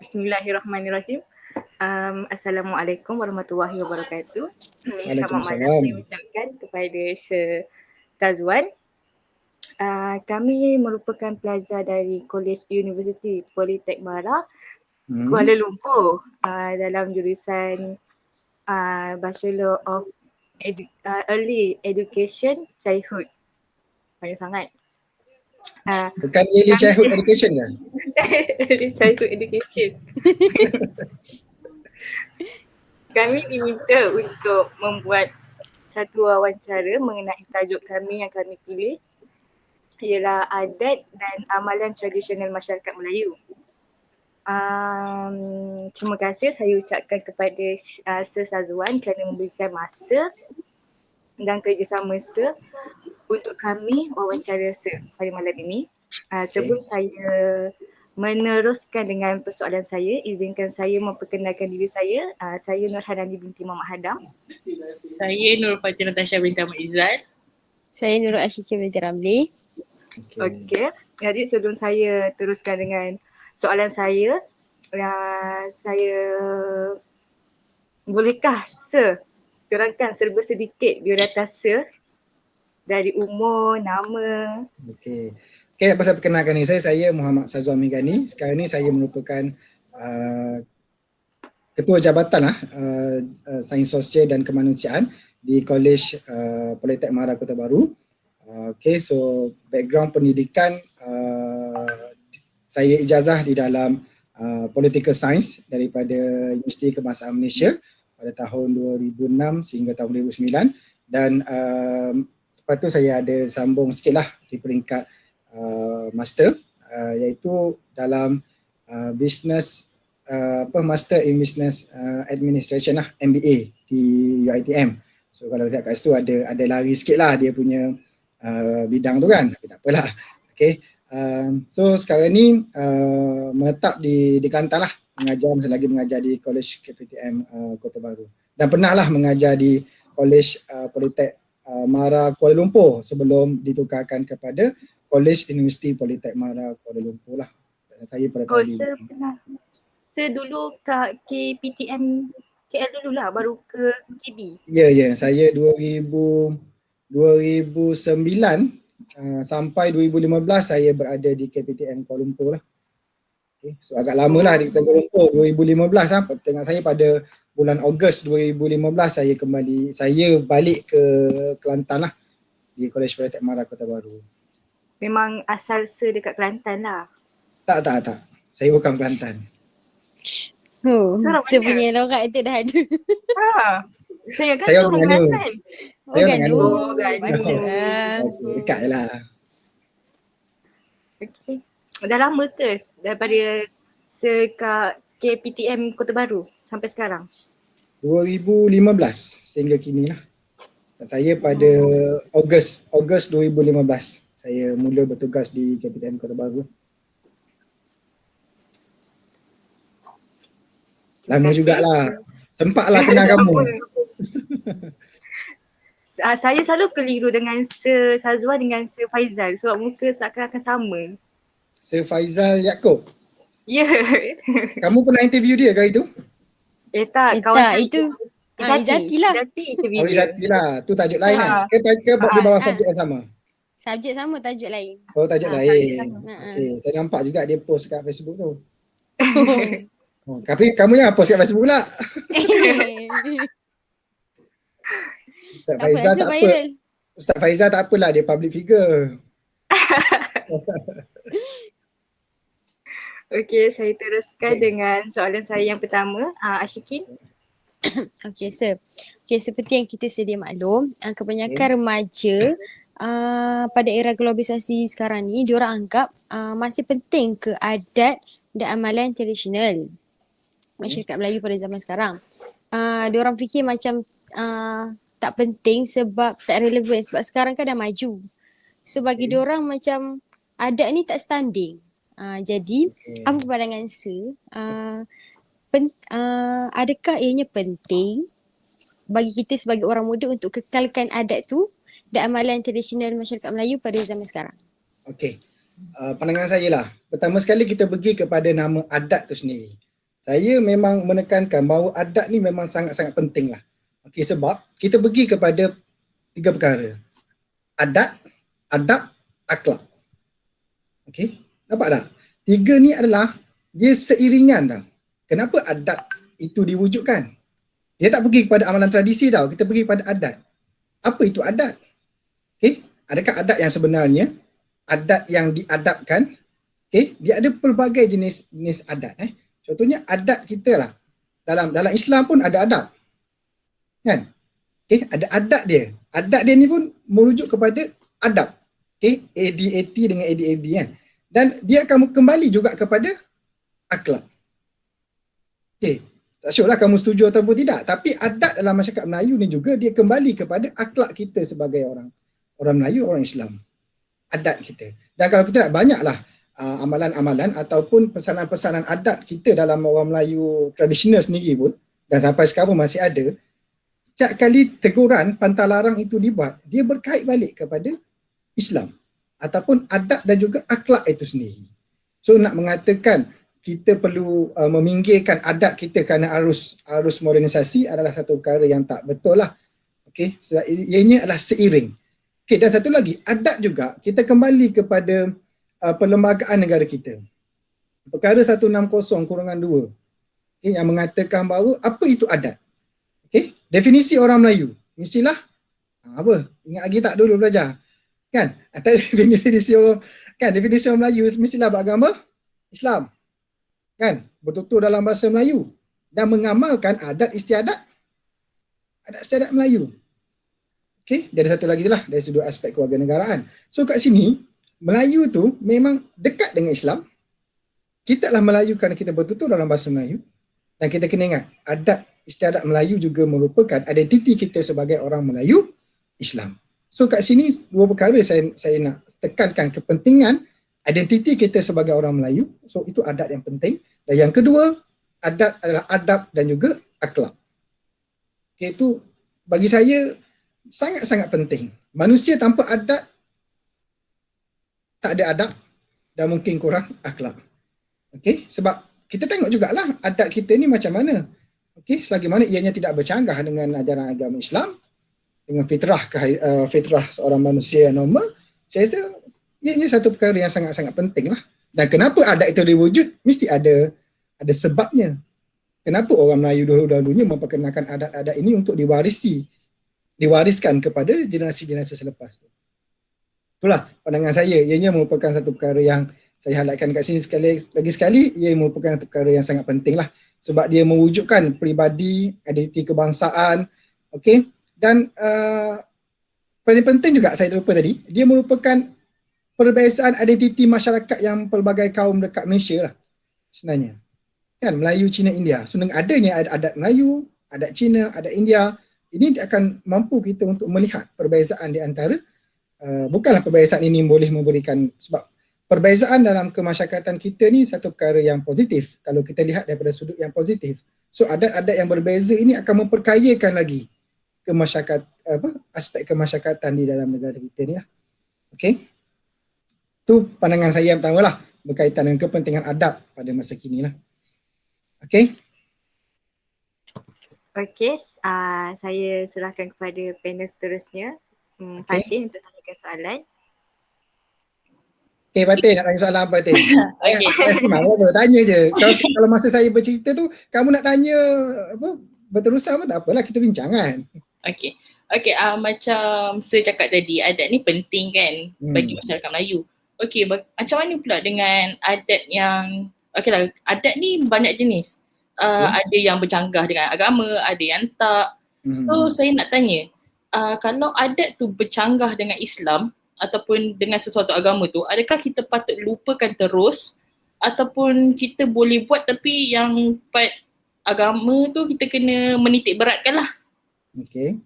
Bismillahirrahmanirrahim. Assalamualaikum warahmatullahi wabarakatuh. Selamat malam Waalaikumsalam. saya ucapkan kepada Sir Tazwan. Kami merupakan pelajar dari College University Politek Mara, Kuala Lumpur, dalam jurusan Bachelor of Early Education Childhood. Banyak sangat. Bukan Early Childhood Education kan? Early Childhood Education. Kami diminta untuk membuat satu wawancara mengenai tajuk kami yang kami pilih ialah adat dan amalan tradisional masyarakat Melayu. Terima kasih saya ucapkan kepada Sir Sazwan kerana memberikan masa dan kerjasama Sir untuk kami wawancara Sir pada malam ini. Sebelum saya meneruskan dengan persoalan saya, izinkan saya memperkenalkan diri saya. Saya Nurhanani binti Muhammad Hadam. Saya Nur Fatin Natasha binti Ahmad Izzat. Saya Nurul Ashiki binti Ramli. Okey. Jadi sebelum saya teruskan dengan soalan saya, bolehkah Sir terangkan serba sedikit biodata Sir dari umur, nama? Okey, pasal perkenalkan ni saya Muhammad Sazwan Migani. Sekarang ni saya merupakan Ketua Jabatan Sains Sosial dan Kemanusiaan di College Politek Mara Kota Baru. Okey, so background pendidikan saya ijazah di dalam Political Science daripada Universiti Kebangsaan Malaysia pada tahun 2006 sehingga tahun 2009 dan lepas tu saya ada sambung sikit lah di peringkat master iaitu dalam business Master in Business Administration lah, MBA di UiTM. So kalau lihat kat situ ada lari sikit lah dia punya bidang tu kan, tapi tak apalah. Okay. So sekarang ni menetap di Kelantan lah, selagi mengajar di College KPTM Kota Baru dan pernah lah mengajar di College Politek Mara Kuala Lumpur sebelum ditukarkan kepada College University Politek Mara Kuala Lumpur lah. Saya pada tahun Saya dulu kat KPTM KL dulu lah, baru ke KB. Ya, saya 2009 sampai 2015 saya berada di KPTM Kuala Lumpur lah. Okay. So agak lama lah di Kuala Lumpur, 2015 lah. Tengok saya pada bulan Ogos 2015 saya balik ke Kelantan lah di College Politek Mara Kota Baru. Memang asal Sir dekat Kelantan lah? Tak. Saya bukan Kelantan. Saya punya lorak itu dah ada. Saya orang Terengganu. Dekat je lah. Okay. Dah lama ke daripada kat KPTM Kota Baru sampai sekarang? 2015 sehingga kini lah. Saya pada Ogos 2015 saya mula bertugas di KPTM Kota Baru. Lama jugalah. Sempatlah kenal kamu. Saya selalu keliru dengan Sir Sazwan dengan Sir Faizal sebab muka seakan-akan sama. Sir Faizal Yaakob? Ya. Kamu pernah interview dia ke itu? Tak, kawan itu Izzati lah. Izzati lah. Tu tajuk lain kan? Ke di bawah subjek yang sama? Subjek sama, tajuk lain. Oh, tajuk lain. Okay. Saya nampak juga dia post kat Facebook tu. Tapi kamu jangan post kat Facebook pula. Ustaz Faizal tak apa. Ustaz Faizal tak apalah, dia public figure. Okey, saya teruskan dengan soalan saya yang pertama. Ashikin. Okey, Sir. Okey, seperti yang kita sedia maklum, kebanyakan remaja pada era globalisasi sekarang ni, diorang anggap masih penting ke adat dan amalan tradisional masyarakat Melayu pada zaman sekarang. Diorang fikir macam tak penting sebab tak relevan sebab sekarang kan dah maju. So bagi diorang macam adat ni tak standing. Jadi apa pandangan Sir? Adakah ianya penting bagi kita sebagai orang muda untuk kekalkan adat tu dan amalan tradisional masyarakat Melayu pada zaman sekarang? Okey. Pandangan saya lah. Pertama sekali kita pergi kepada nama adat tu sendiri. saya memang menekankan bahawa adat ni memang sangat-sangat penting lah. Okey, sebab kita pergi kepada 3 perkara. Adat, adab, akhlak. Okey, nampak tak? 3 ni adalah dia seiringan tau. Kenapa adat itu diwujudkan? Dia tak pergi kepada amalan tradisi tau, kita pergi kepada adat. Apa itu adat? Okey, adakah adat yang sebenarnya? Adat yang diadapkan? Okey, dia ada pelbagai jenis adat. Contohnya adat kita lah. Dalam Islam pun ada adab. Kan? Okey, ada adat dia. Adat dia ni pun merujuk kepada adab. Okey, ADAT dengan ADAB kan. Dan dia akan kembali juga kepada akhlak. Okey, tak sure lah kamu setuju ataupun tidak. Tapi adat dalam masyarakat Melayu ni juga dia kembali kepada akhlak kita sebagai orang Melayu, orang Islam. Adat kita. Dan kalau kita nak banyaklah amalan-amalan ataupun pesanan-pesanan adat kita dalam orang Melayu tradisional sendiri pun, dan sampai sekarang masih ada, setiap kali teguran pantalarang itu dibuat, dia berkait balik kepada Islam ataupun adab dan juga akhlak itu sendiri. So nak mengatakan kita perlu meminggirkan adat kita kerana arus modernisasi adalah satu perkara yang tak betul lah. Okey, sebab ianya adalah seiring. Okey, dan satu lagi, adat juga kita kembali kepada perlembagaan negara kita. Perkara 160-2, okay, yang mengatakan bahawa apa itu adat. Okay, definisi orang Melayu. Mestilah apa? Ingat lagi tak dulu belajar? Kan? Antara definisi orang Melayu mestilah beragama Islam. Kan? Bertutur dalam bahasa Melayu dan mengamalkan adat istiadat. Adat istiadat Melayu. Okay, dia ada satu lagi lah dari sudut aspek kewarganegaraan. So kat sini Melayu tu memang dekat dengan Islam. Kita lah Melayu kerana kita bertutur dalam bahasa Melayu. Dan kita kena ingat, adat istiadat Melayu juga merupakan identiti kita sebagai orang Melayu Islam. So kat sini dua perkara saya nak tekankan kepentingan identiti kita sebagai orang Melayu. So itu adat yang penting. Dan yang kedua, adat adalah adab dan juga akhlak. Okay, itu bagi saya sangat-sangat penting. Manusia tanpa adat tak ada adab dan mungkin kurang akhlak. Okey, sebab kita tengok jugalah adat kita ni macam mana. Okey, selagi mana ianya tidak bercanggah dengan ajaran agama Islam, dengan fitrah seorang manusia yang normal, saya rasa ianya satu perkara yang sangat-sangat penting lah. Dan kenapa adat itu diwujud, mesti ada sebabnya. Kenapa orang Melayu dahulu-dahulunya memperkenalkan adat-adat ini untuk diwariskan kepada generasi-generasi selepas tu. Itulah pandangan saya. Ianya merupakan satu perkara yang saya highlightkan kat sini sekali. Ia merupakan satu perkara yang sangat penting lah. Sebab dia mewujudkan peribadi, identiti kebangsaan. Okay. Dan paling penting juga saya terlupa tadi, dia merupakan perbezaan identiti masyarakat yang pelbagai kaum dekat Malaysia lah sebenarnya. Kan, Melayu, Cina, India. So dengan adanya adat Melayu, adat Cina, adat India, ini akan mampu kita untuk melihat perbezaan di antara bukanlah perbezaan ini boleh memberikan, sebab perbezaan dalam kemasyarakatan kita ni satu perkara yang positif kalau kita lihat daripada sudut yang positif. So adat-adat yang berbeza ini akan memperkayakan lagi aspek kemasyarakatan di dalam negara kita ni lah. Okey. Tu pandangan saya yang pertama lah berkaitan dengan kepentingan adab pada masa kini lah. Okey. Okey, saya serahkan kepada panel seterusnya. Fatih untuk tanyakan soalan. Fatih nak tanya soalan apa, Fatih? Okey. Tanya je. Kalau masa saya bercerita tu, kamu nak tanya berterusan pun tak apalah, kita bincang kan. Okey. Macam saya cakap tadi, adat ni penting kan bagi masyarakat Melayu. Okey, macam mana pula dengan adat yang, okeylah, adat ni banyak jenis. Ada yang bercanggah dengan agama, ada yang tak. So saya nak tanya, kalau adat tu bercanggah dengan Islam ataupun dengan sesuatu agama tu, adakah kita patut lupakan terus ataupun kita boleh buat tapi yang part agama tu kita kena menitik beratkan lah. Okey.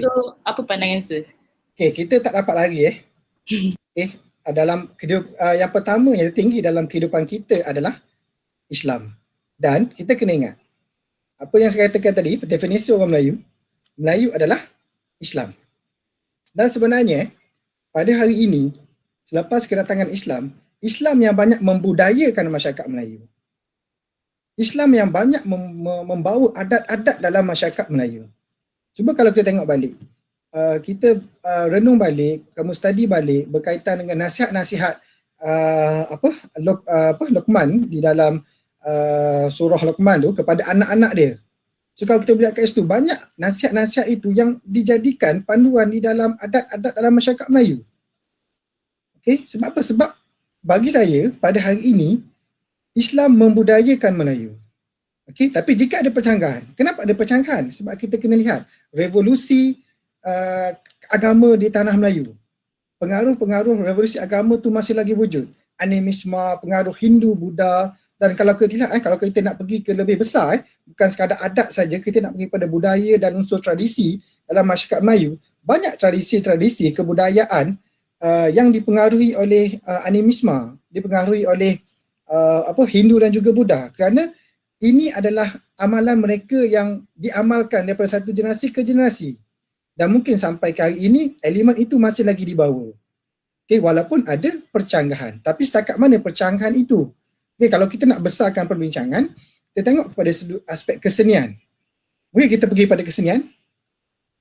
So apa pandangan Sir? Okey, kita tak dapat lari dalam yang pertama yang tinggi dalam kehidupan kita adalah Islam. Dan kita kena ingat apa yang saya katakan tadi, definisi orang Melayu adalah Islam. Dan sebenarnya pada hari ini, selepas kedatangan Islam yang banyak membudayakan masyarakat Melayu. Islam yang banyak membawa adat-adat dalam masyarakat Melayu. Cuba kalau kita tengok balik, kita renung balik, kamu study balik berkaitan dengan nasihat-nasihat Luqman di dalam surah Luqman tu kepada anak-anak dia. So kalau kita lihat kat situ, banyak nasihat-nasihat itu yang dijadikan panduan di dalam adat-adat dalam masyarakat Melayu. Okay, sebab apa? Sebab bagi saya pada hari ini Islam membudayakan Melayu. Okay, tapi jika ada percanggahan, kenapa ada percanggahan? Sebab kita kena lihat revolusi agama di tanah Melayu. Pengaruh-pengaruh revolusi agama tu masih lagi wujud. Animisme, pengaruh Hindu, Buddha, dan kalau kita lihat kalau kita nak pergi ke lebih besar, bukan sekadar adat saja, kita nak pergi pada budaya dan unsur tradisi dalam masyarakat Melayu, banyak tradisi-tradisi kebudayaan yang dipengaruhi oleh animisme, dipengaruhi oleh Hindu dan juga Buddha, kerana ini adalah amalan mereka yang diamalkan daripada satu generasi ke generasi. Dan mungkin sampai ke hari ini, elemen itu masih lagi dibawa. Okay, walaupun ada percanggahan. Tapi setakat mana percanggahan itu? Okay, kalau kita nak besarkan perbincangan, kita tengok kepada aspek kesenian. Mungkin kita pergi pada kesenian.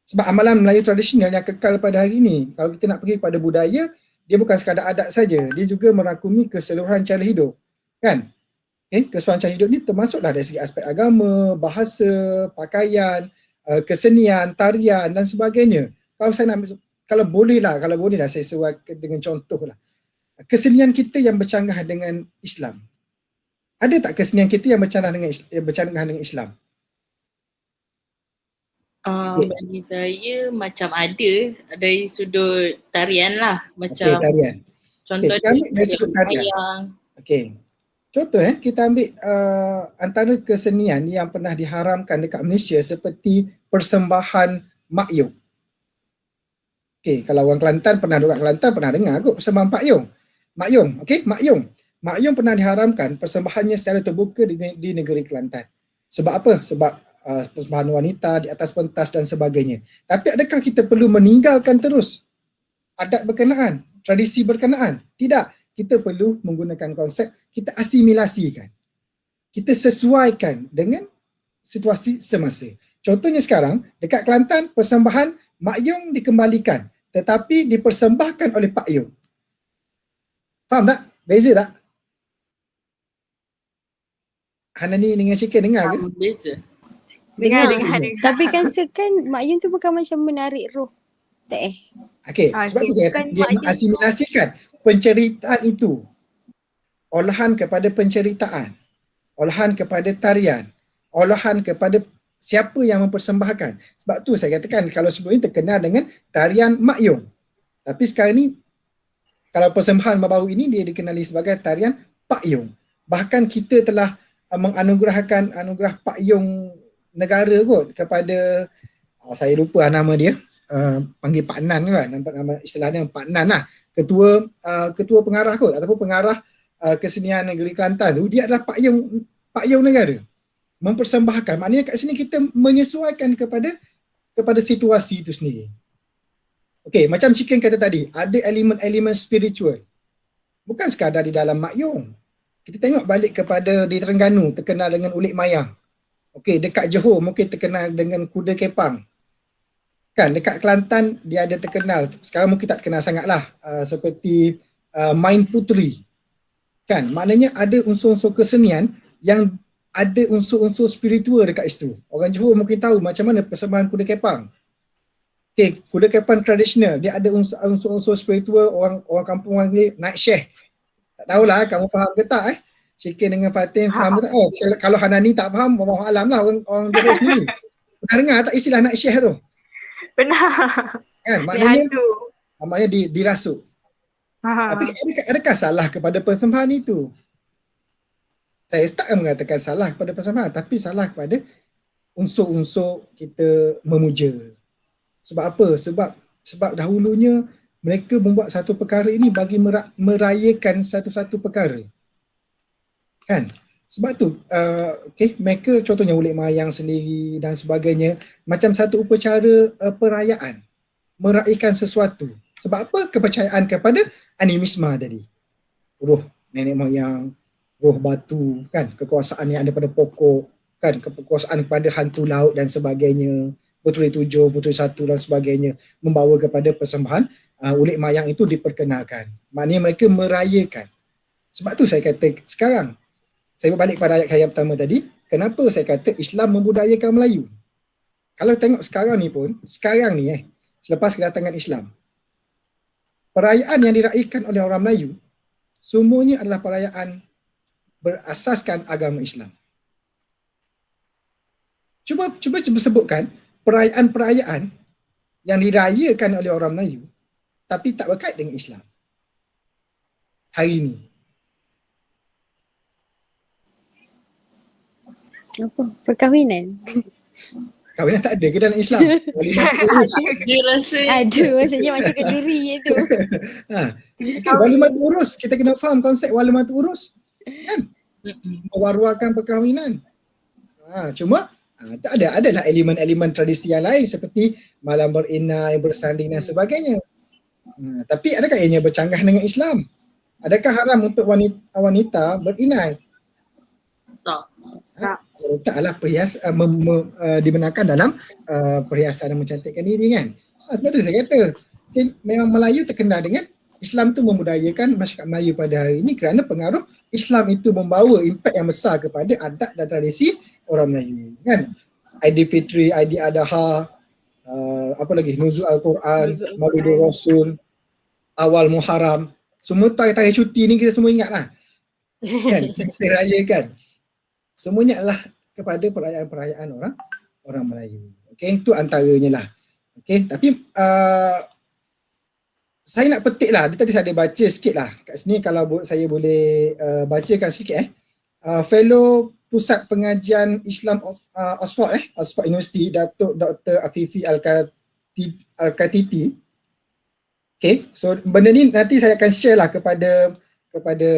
Sebab amalan Melayu tradisional yang kekal pada hari ini, kalau kita nak pergi pada budaya, dia bukan sekadar adat saja, dia juga merangkumi keseluruhan cara hidup. Kan? Okay, keseluruhan cara hidup ni termasuklah dari segi aspek agama, bahasa, pakaian, kesenian, tarian dan sebagainya. Kalau saya nak, kalau boleh lah saya sesuaikan dengan contoh lah. Kesenian kita yang bercanggah dengan Islam. Ada tak kesenian kita yang bercanggah dengan Islam? Bagi saya macam ada dari sudut tarian lah. Macam tarian. Contoh dari sudut tarian. Contoh kita ambil antara kesenian yang pernah diharamkan dekat Malaysia seperti persembahan makyung. Kalau orang Kelantan pernah duduk kat Kelantan pernah dengar kot persembahan makyung. Makyung pernah diharamkan persembahannya secara terbuka di negeri Kelantan. Sebab apa? Sebab persembahan wanita di atas pentas dan sebagainya. Tapi adakah kita perlu meninggalkan terus adat berkenaan, tradisi berkenaan? Tidak. Kita perlu menggunakan konsep, kita asimilasikan. Kita sesuaikan dengan situasi semasa. Contohnya sekarang, dekat Kelantan, persembahan makyung dikembalikan tetapi dipersembahkan oleh Pak Yung. Faham tak? Beza tak? Hanani dengan Syikir dengar ke? Beza. Dengar. Tapi kan Mak Yung tu bukan macam menarik roh. Tak sebab tu saya kata dia mengasimilasikan penceritaan itu. Olahan kepada penceritaan, olahan kepada tarian, olahan kepada siapa yang mempersembahkan. Sebab tu saya katakan kalau sebelum ini terkenal dengan tarian makyung. Tapi sekarang ni kalau persembahan baru ini dia dikenali sebagai tarian Pak Yung. Bahkan kita telah menganugerahkan anugerah Pak Yung negara kot kepada saya lupa nama dia, panggil Pak Nan kan, nama istilahnya Pak Nan lah, ketua pengarah kot ataupun pengarah kesenian negeri Kelantan tu, dia adalah Pak Yung negara. Mempersembahkan, maknanya kat sini kita menyesuaikan kepada situasi itu sendiri. Okey, macam Chicken kata tadi, ada elemen-elemen spiritual. Bukan sekadar di dalam makyung. Kita tengok balik kepada di Terengganu terkenal dengan ulik mayang. Okey, dekat Johor mungkin terkenal dengan kuda kepang. Kan, dekat Kelantan dia ada terkenal, sekarang mungkin tak terkenal sangatlah, seperti Main Puteri. Kan, maknanya ada unsur-unsur kesenian yang ada unsur-unsur spiritual dekat situ. Orang Johor mungkin tahu macam mana persembahan kuda kepang. Okey, kuda kepang tradisional, dia ada unsur-unsur spiritual, orang kampung panggil night share. Tak tahulah kamu faham ke tak Syikir dengan Fatin faham ke tak? Kalau Hanani tak faham, Allah alam lah orang Johor sendiri. Pernah dengar tak istilah night share tu? Pernah. Kan, maknanya dirasuk. Tapi adakah salah kepada persembahan itu? Saya tak mengatakan salah kepada persembahan, tapi salah kepada unsur-unsur kita memuja. Sebab apa? Sebab dahulunya mereka membuat satu perkara ini bagi merayakan satu-satu perkara. Kan? Sebab tu mereka contohnya ulik mayang sendiri dan sebagainya macam satu upacara perayaan, meraihkan sesuatu. Sebab apa? Kepercayaan kepada animisme tadi. Roh nenek moyang, roh batu kan, kekuasaan yang ada pada pokok kan, kekuasaan kepada hantu laut dan sebagainya, puteri 7, puteri 1 dan sebagainya, membawa kepada persembahan ulik mayang itu diperkenalkan. Maknanya mereka merayakan. Sebab tu saya kata sekarang, saya berbalik pada ayat yang pertama tadi, kenapa saya kata Islam membudayakan Melayu. Kalau tengok sekarang ni pun, sekarang ni selepas kedatangan Islam, perayaan yang diraihkan oleh orang Melayu, semuanya adalah perayaan berasaskan agama Islam. Cuba sebutkan perayaan-perayaan yang dirayakan oleh orang Melayu tapi tak berkait dengan Islam hari ini. Apa? Perkahwinan? Kahwinan tak ada ke dalam Islam? Walimah urus. Dia rasa Ada, maksudnya macam kenduri tu. Walimah urus. Kita kena faham konsep walimah urus. Kan? Mewar-warkan perkahwinan. Cuma tak adalah elemen-elemen tradisi yang lain seperti malam berinai, bersanding dan sebagainya. Tapi adakah ianya bercanggah dengan Islam? Adakah haram untuk wanita berinai? Taklah dibenarkan dalam perhiasan dan mencantikkan diri kan. Sebab tu saya kata memang Melayu terkenal dengan Islam tu membudayakan masyarakat Melayu pada hari ini kerana pengaruh Islam itu membawa impak yang besar kepada adat dan tradisi orang Melayu kan. Aidilfitri, Aidiladha, apa lagi, Nuzul Al-Quran, Maulidur Rasul, Awal Muharram, semua tarikh-tarikh cuti ni kita semua ingat lah kan, kita rayakan. Semuanya adalah kepada perayaan-perayaan orang Melayu. Okey, itu antaranya lah. Okey, tapi saya nak petik lah, dia tadi saya ada baca sikit lah kat sini, kalau saya boleh bacakan sikit fellow Pusat Pengajian Islam of Oxford University, Datuk Dr. Afifi Al-Khatiti. Okay, so benda ni nanti saya akan share lah kepada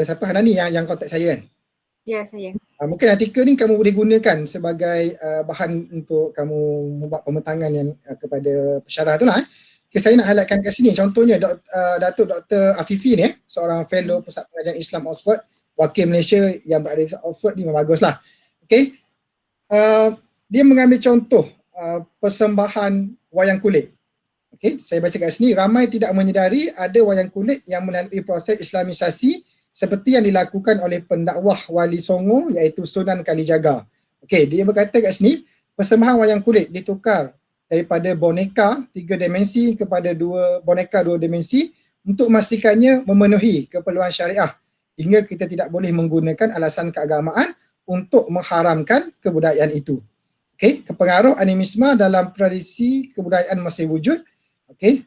siapa Hanani yang kontak saya kan. Ya, saya. Mungkin artikel ni kamu boleh gunakan sebagai bahan untuk kamu membuat pemetangan yang kepada pensyarah tu lah. Okay, saya nak highlightkan kat sini. Contohnya Datuk Dr. Afifi ni seorang fellow Pusat Pengajian Islam Oxford, wakil Malaysia yang berada di Oxford ni, memang bagus lah. Okay. Dia mengambil contoh persembahan wayang kulit. Okay, saya baca kat sini, ramai tidak menyedari ada wayang kulit yang melalui proses Islamisasi seperti yang dilakukan oleh pendakwah Wali Songo iaitu Sunan Kalijaga. Okey, dia berkata kat sini, persembahan wayang kulit ditukar daripada boneka 3 dimensi kepada boneka 2 dimensi untuk memastikannya memenuhi keperluan syariah hingga kita tidak boleh menggunakan alasan keagamaan untuk mengharamkan kebudayaan itu. Okey, kepengaruh animisme dalam tradisi kebudayaan masih wujud. Okey,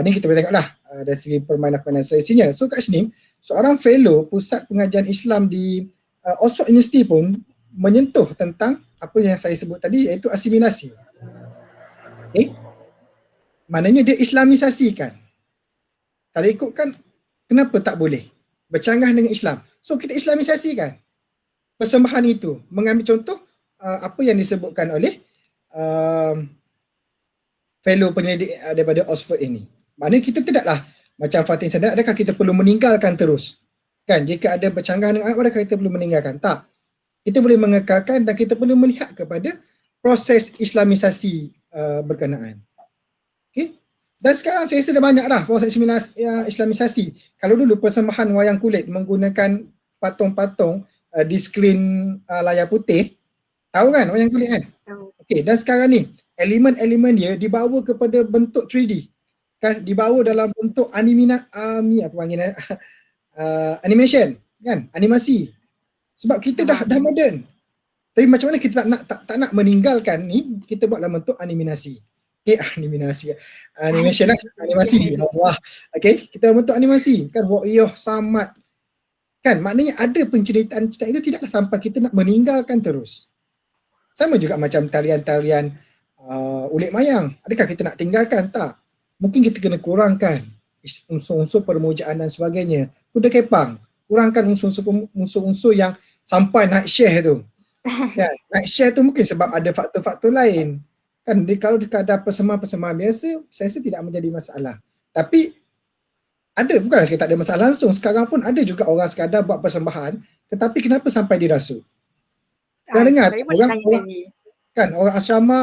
ni kita boleh tengoklah dari segi permainan tradisinya. So kat sini, seorang fellow Pusat Pengajian Islam di Oxford University pun menyentuh tentang apa yang saya sebut tadi iaitu asimilasi. Okay. Maknanya dia Islamisasikan. Kalau ikutkan, kenapa tak boleh bercanggah dengan Islam? So kita Islamisasikan persembahan itu, mengambil contoh apa yang disebutkan oleh fellow penyelidik daripada Oxford ini. Maknanya kita tidaklah macam Fatin Sadar, adakah kita perlu meninggalkan terus? Kan, jika ada bercanggah dengan anak, adakah kita perlu meninggalkan? Tak. Kita boleh mengekalkan dan kita perlu melihat kepada proses Islamisasi berkenaan. Okay. Dan sekarang saya rasa dah banyak dah proses Islamisasi. Kalau dulu persembahan wayang kulit menggunakan patung-patung di skrin layar putih, tahu kan wayang kulit kan? Okay, dan sekarang ni elemen-elemen dia dibawa kepada bentuk 3D. Kan, dibawa dalam bentuk animation kan, animasi. Sebab kita dah moden. Tapi macam mana kita tak nak meninggalkan ni, kita buat dalam bentuk animasi. Okay, animasi lah, animasi. Allah. Okay, kita dalam bentuk animasi kan, Ruqyah, Samad. Kan, maknanya ada penceritaan itu tidaklah sampai kita nak meninggalkan terus. Sama juga macam tarian-tarian ulik mayang. Adakah kita nak tinggalkan? Tak. Mungkin kita kena kurangkan unsur-unsur permujaan dan sebagainya. Kuda kepang, kurangkan unsur-unsur yang sampai naik share tu. Kan? Naik share tu mungkin sebab ada faktor-faktor lain. Kan, kalau sekadar persembahan biasa, saya rasa tidak menjadi masalah. Tapi ada, bukanlah sekadar tak ada masalah langsung. Sekarang pun ada juga orang sekadar buat persembahan, tetapi kenapa sampai dirasuk? Dah dengar Saya tak? pun orang tanya orang tadi. kan orang asrama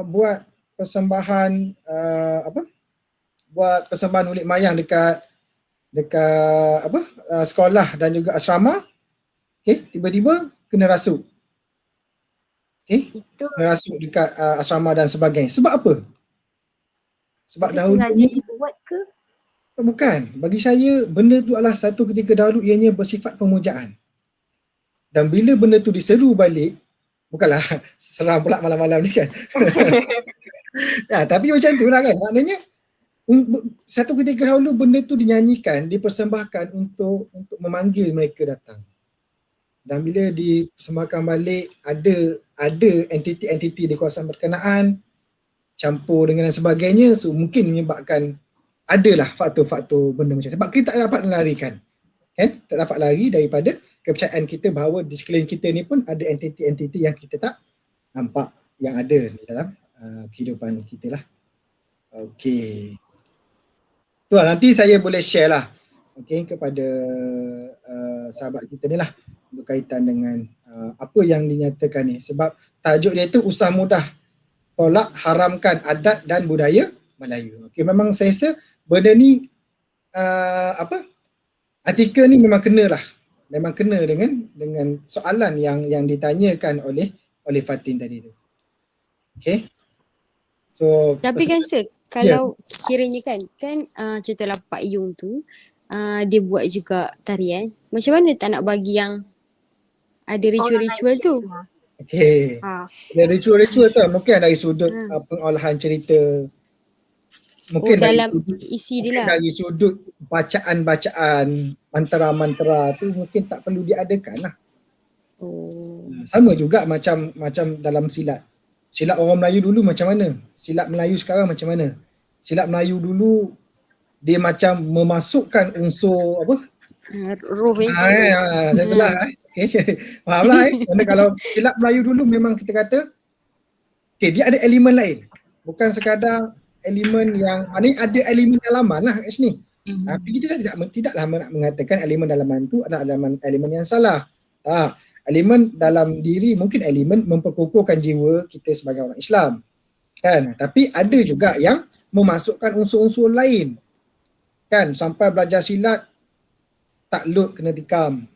buat persembahan buat persembahan ulit mayang dekat sekolah dan juga asrama. Okey, tiba-tiba kena rasuk. Okey, Itu kena rasuk dekat asrama dan sebagainya. Sebab apa? Sebab itu dahulu sengaja dibuat ke? bukan. Bagi saya benda tu adalah satu ketika dahulu ianya bersifat pemujaan. Dan bila benda tu diseru balik, bukanlah seram pula malam-malam ni kan. Ya, tapi macam tu lah kan. Maknanya satu ketika dahulu benda tu dinyanyikan, dipersembahkan untuk memanggil mereka datang. Dan bila dipersembahkan balik, ada entiti-entiti di kawasan berkenaan campur dengan dan sebagainya, so mungkin menyebabkan adalah faktor-faktor benda macam tu. Sebab kita tak dapat melarikan, kan? Tak dapat lari daripada kepercayaan kita bahawa di sekeliling kita ni pun ada entiti-entiti yang kita tak nampak yang ada di dalam kehidupan kita lah. Okey. Tu lah, nanti saya boleh share lah kepada sahabat kita ni lah berkaitan dengan apa yang dinyatakan ni. Sebab tajuk dia tu Usah Mudah Tolak Haramkan Adat dan Budaya Melayu. Okey, memang saya rasa benda ni artikel ni memang kena lah. Memang kena dengan soalan yang ditanyakan oleh Fatin tadi tu. Okey. So Tapi kan Sir, kalau kiranya kan contohlah Pak Yung tu dia buat juga tarian. Macam mana tak nak bagi yang ada ritual-ritual tu? Okey. Dan ritual-ritual tu mungkin dari sudut pengolahan cerita. Mungkin dalam isi dia lah. Dari sudut bacaan-bacaan mantra-mantra tu mungkin tak perlu diadakan lah. Sama juga macam dalam silat. Silat orang Melayu dulu macam mana? Silat Melayu sekarang macam mana? Silat Melayu dulu dia macam memasukkan unsur apa? Roh Saya telah. Faham lah Kerana kalau silat Melayu dulu memang kita kata dia ada elemen lain. Bukan sekadar elemen yang ni ada elemen dalaman lah kat sini. Tapi kita tidaklah nak mengatakan elemen dalaman tu adalah elemen yang salah. Elemen dalam diri mungkin elemen memperkukuhkan jiwa kita sebagai orang Islam. Kan? Tapi ada juga yang memasukkan unsur-unsur lain. Kan? Sampai belajar silat takluk kena tikam.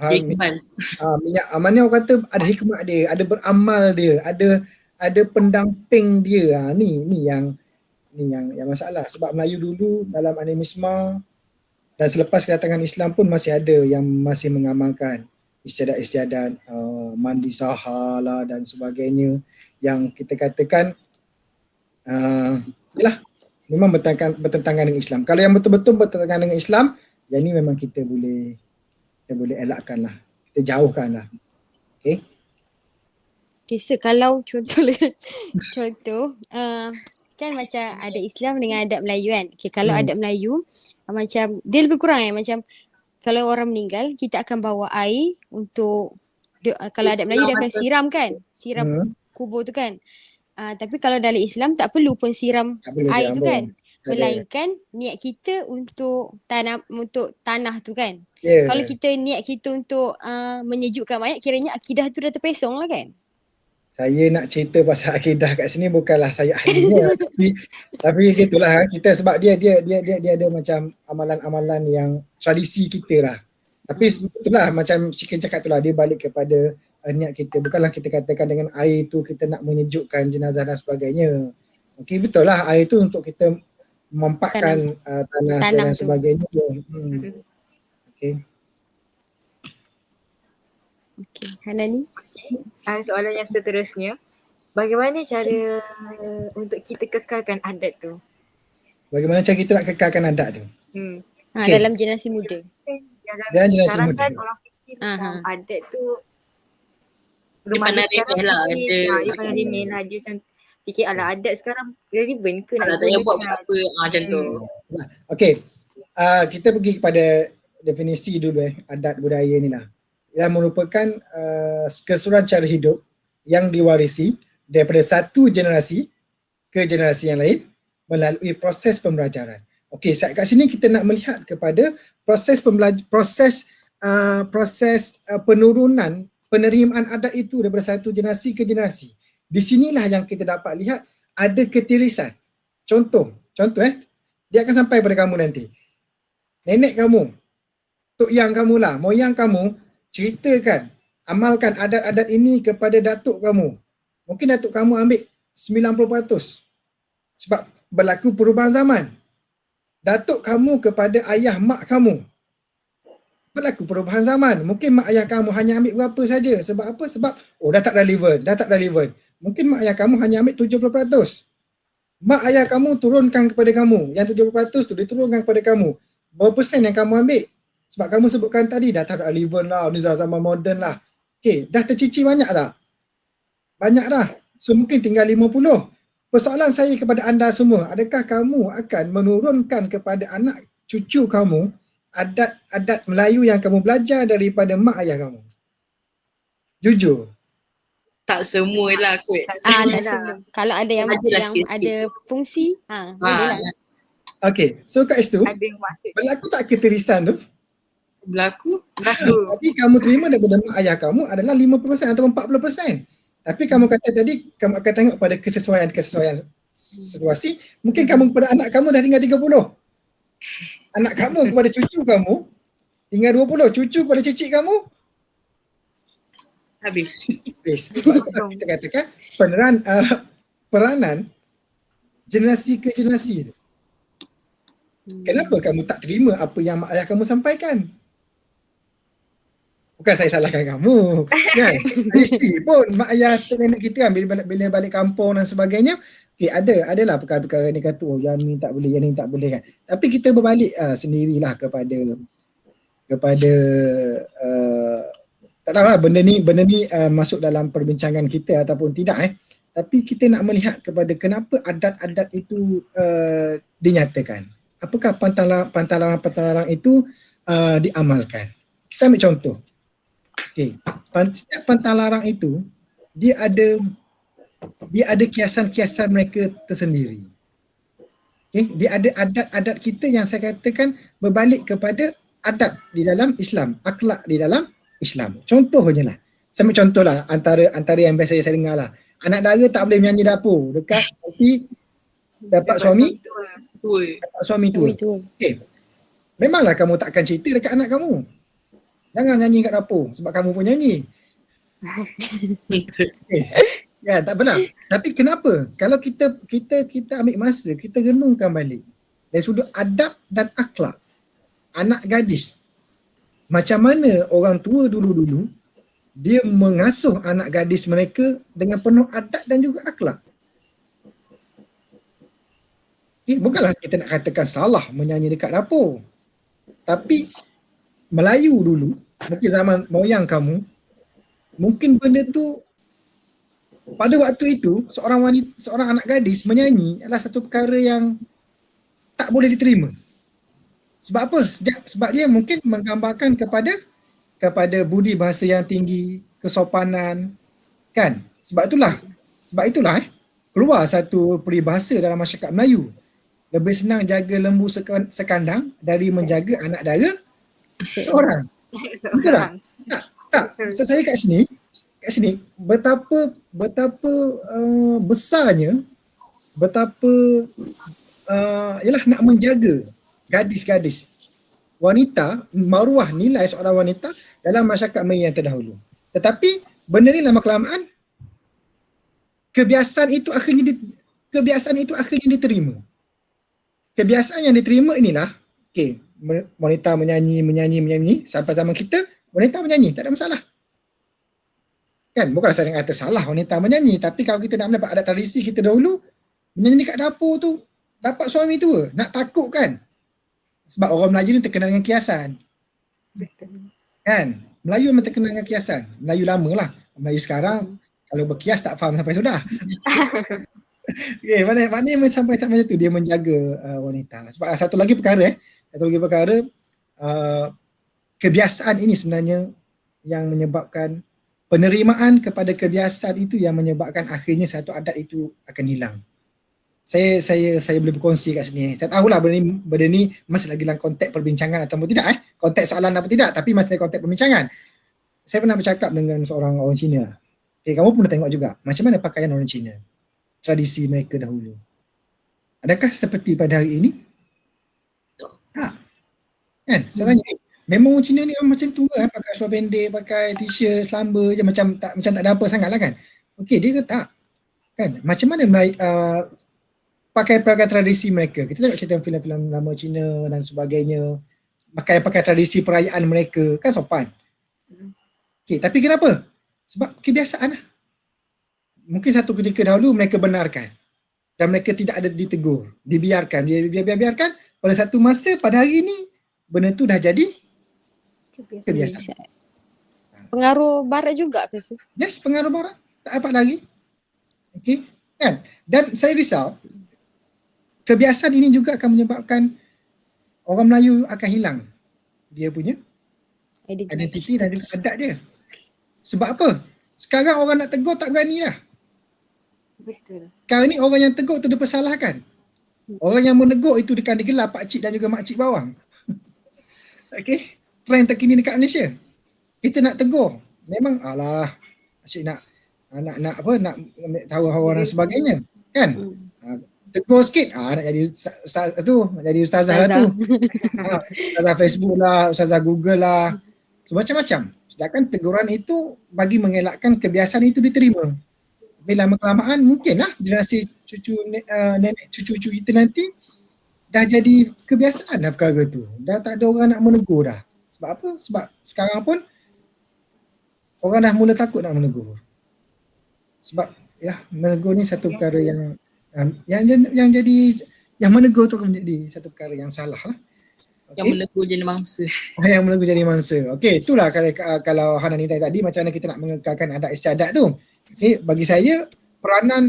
Minyak mana orang kata ada hikmat dia, ada beramal dia, ada pendamping dia. Ni yang masalah. Sebab Melayu dulu dalam animisme dan selepas kedatangan Islam pun masih ada yang masih mengamalkan istiadat-istiadat mandi saha lah dan sebagainya yang kita katakan memang bertentangan dengan Islam. Kalau yang betul-betul bertentangan dengan Islam, yang ni memang kita boleh elakkan lah, kita jauhkan lah. Okay. So kalau contoh kan macam ada Islam dengan adat Melayu kan. Okay, kalau adat Melayu macam dia lebih kurang macam kalau orang meninggal kita akan bawa air untuk kalau adat Melayu dia akan siram kubur tu kan. Tapi kalau dalam Islam tak perlu pun siram air tu kan. Melainkan niat kita untuk tanah tu kan. Kalau kita niat kita untuk menyejukkan mayat, kiranya akidah tu dah terpesong lah kan. Saya nak cerita pasal akidah kat sini bukanlah saya ahlinya tapi gitulah kita sebab dia ada macam amalan-amalan yang tradisi kita lah. Tapi itulah macam Chicken cakap tu lah, dia balik kepada niat kita. Bukanlah kita katakan dengan air tu kita nak menyejukkan jenazah dan sebagainya. Okey, betul lah air tu untuk kita memampakkan tanah dan sebagainya. Okey. Okey, Hanani. Soalan yang seterusnya, bagaimana cara untuk kita kekalkan adat tu? Bagaimana cara kita nak kekalkan adat tu? Dalam generasi muda. Dalam generasi muda. Kan orang fikir macam adat tu belum ada sekarang lah. Dia pandai remeh lah. Dia macam fikir adat sekarang relevant ke nak buat apa macam tu. Okey. Kita pergi kepada definisi dulu adat budaya ni lah. Yang merupakan keseluruhan cara hidup yang diwarisi daripada satu generasi ke generasi yang lain melalui proses pembelajaran. Okey, kat sini kita nak melihat kepada proses penurunan penerimaan adat itu daripada satu generasi ke generasi. Di sinilah yang kita dapat lihat ada ketirisan. Contoh dia akan sampai pada kamu nanti. Nenek kamu, tok yang kamu lah, moyang kamu ceritakan, amalkan adat-adat ini kepada datuk kamu. Mungkin datuk kamu ambil 90% sebab berlaku perubahan zaman. Datuk kamu kepada ayah mak kamu, berlaku perubahan zaman. Mungkin mak ayah kamu hanya ambil berapa saja. Sebab apa? Sebab dah tak relevan. Mungkin mak ayah kamu hanya ambil 70%. Mak ayah kamu turunkan kepada kamu. Yang 70% tu diturunkan kepada kamu. Berapa persen yang kamu ambil? Sebab kamu sebutkan tadi dah tak relevan lah, ni zaman moden lah. Okay, dah tercicir banyak tak? Banyak dah. So mungkin tinggal 50. Persoalan saya kepada anda semua, adakah kamu akan menurunkan kepada anak cucu kamu adat-adat Melayu yang kamu belajar daripada mak ayah kamu? Jujur. Tak semualah kot. Tak semua. Kalau ada yang ada fungsi, boleh lah. Okay, so kat situ, Ada yang maksud. berlaku tak ketirisan tu? Berlaku. Tadi kamu terima daripada mak ayah kamu adalah 50% atau 40%. Tapi kamu kata tadi, kamu akan tengok pada kesesuaian situasi. Mungkin kamu kepada anak kamu dah tinggal 30. Anak kamu kepada cucu kamu tinggal 20. Cucu kepada cicit kamu Habis. Sebab kita katakan peranan generasi ke generasi tu. Kenapa kamu tak terima apa yang mak ayah kamu sampaikan? Bukan saya salahkan kamu, kan? Mesti pun mak ayah nenek kita kan bila balik kampung dan sebagainya, adalah perkara-perkara ni kata yang ni tak boleh, yang ni tak boleh kan. Tapi kita berbalik sendirilah kepada tak tahulah benda ni masuk dalam perbincangan kita ataupun tidak tapi kita nak melihat kepada kenapa adat-adat itu dinyatakan. Apakah pantalarang itu diamalkan. Kita ambil contoh. Setiap pantalarang itu dia ada kiasan-kiasan mereka tersendiri. Dia ada adat-adat kita yang saya katakan berbalik kepada adab di dalam Islam, akhlak di dalam Islam. Contohnya lah. Saya ambil contoh lah antara yang biasa saya dengar lah. Anak dara tak boleh menyanyi dapur dekat nanti dapat suami tua. Memanglah kamu takkan cerita dekat anak kamu. Jangan nyanyi kat dapur sebab kamu pun nyanyi. Ya, tak benar. Tapi kenapa? Kalau kita ambil masa, kita renungkan balik dari sudut adab dan akhlak anak gadis. Macam mana orang tua dulu-dulu dia mengasuh anak gadis mereka dengan penuh adab dan juga akhlak. Bukanlah kita nak katakan salah menyanyi dekat dapur. Tapi Melayu dulu, mungkin zaman moyang kamu, mungkin benda tu pada waktu itu seorang anak gadis menyanyi adalah satu perkara yang tak boleh diterima. Sebab apa? Sebab dia mungkin menggambarkan kepada budi bahasa yang tinggi, kesopanan, kan? Sebab itulah keluar satu peribahasa dalam masyarakat Melayu. Lebih senang jaga lembu sekandang dari menjaga anak dara seorang. Betul tak? Tak. So saya kat sini betapa besarnya, nak menjaga gadis-gadis wanita, maruah nilai seorang wanita dalam masyarakat Melayu yang terdahulu. Tetapi benda ni lama kelamaan kebiasaan itu akhirnya diterima. Kebiasaan yang diterima inilah, wanita menyanyi sampai zaman kita, wanita menyanyi, tak ada masalah. Kan, bukan saya kata salah wanita menyanyi, tapi kalau kita nak mendapat adat tradisi kita dahulu, menyanyi kat dapur tu dapat suami tua, nak takut kan? Sebab orang Melayu ni terkenal dengan kiasan. Kan? Melayu memang terkenal dengan kiasan. Melayu lama lah. Melayu sekarang kalau berkias tak faham sampai sudah. Maknanya sampai tak macam tu dia menjaga wanita. Sebab satu lagi perkara kebiasaan ini sebenarnya yang menyebabkan penerimaan kepada kebiasaan itu yang menyebabkan akhirnya satu adat itu akan hilang. saya boleh berkongsi kat sini. Saya tahulah benda ni masih lagi dalam konteks perbincangan ataupun tidak konteks soalan apa tidak, tapi masih dalam konteks perbincangan. Saya pernah bercakap dengan seorang orang Cina. Okay, kamu pun dah tengok juga macam mana pakaian orang Cina, tradisi mereka dahulu. Adakah seperti pada hari ini? Tak. Kan? Saya tanya, memang orang Cina ni macam tu ke? Pakai seluar pendek, pakai t-shirt, selamba je, macam tak ada apa sangat lah kan. Okey, dia kata tak. Kan? Macam mana pakai tradisi mereka. Kita tengok cerita filem-filem lama Cina dan sebagainya. Pakai tradisi perayaan mereka, kan sopan. Okey, tapi kenapa? Sebab kebiasaan lah. Mungkin satu ketika dahulu mereka benarkan dan mereka tidak ada ditegur, dibiarkan. Biarkan pada satu masa pada hari ini benda tu dah jadi kebiasaan. Pengaruh barat juga ke sih? Yes, pengaruh barat. Tak dapat lagi. Okey, kan? Dan saya risau kebiasaan ini juga akan menyebabkan orang Melayu akan hilang dia punya identiti dan adat dia. Sebab apa? Sekarang orang nak tegur tak berani dah. Betul. Sekarang ni orang yang tegur tu dipersalahkan. Orang yang menegur itu akan digelar pakcik dan juga makcik bawang. Okey, trend terkini dekat Malaysia. Kita nak tegur, memang alah asyik nak tahu hawa dan sebagainya, kan? Tegur sikit, nak jadi ustaz tu, nak jadi ustazah lah tu. Ustazah Facebook lah, ustazah Google lah. So, macam-macam. Sedangkan teguran itu bagi mengelakkan kebiasaan itu diterima. Bila lama-kelamaan mungkinlah generasi nenek cucu kita nanti dah jadi kebiasaan dah perkara tu. Dah tak ada orang nak menegur dah. Sebab apa? Sebab sekarang pun orang dah mula takut nak menegur. Sebab ya, menegur ni satu perkara yang jadi, yang menegur tu akan menjadi satu perkara yang salah lah. Okay. Yang menegur jadi mangsa. Yang menegur jadi mangsa. Okey, itulah kalau Hana ni tadi macam mana kita nak mengekalkan adat istiadat tu. Okay, bagi saya peranan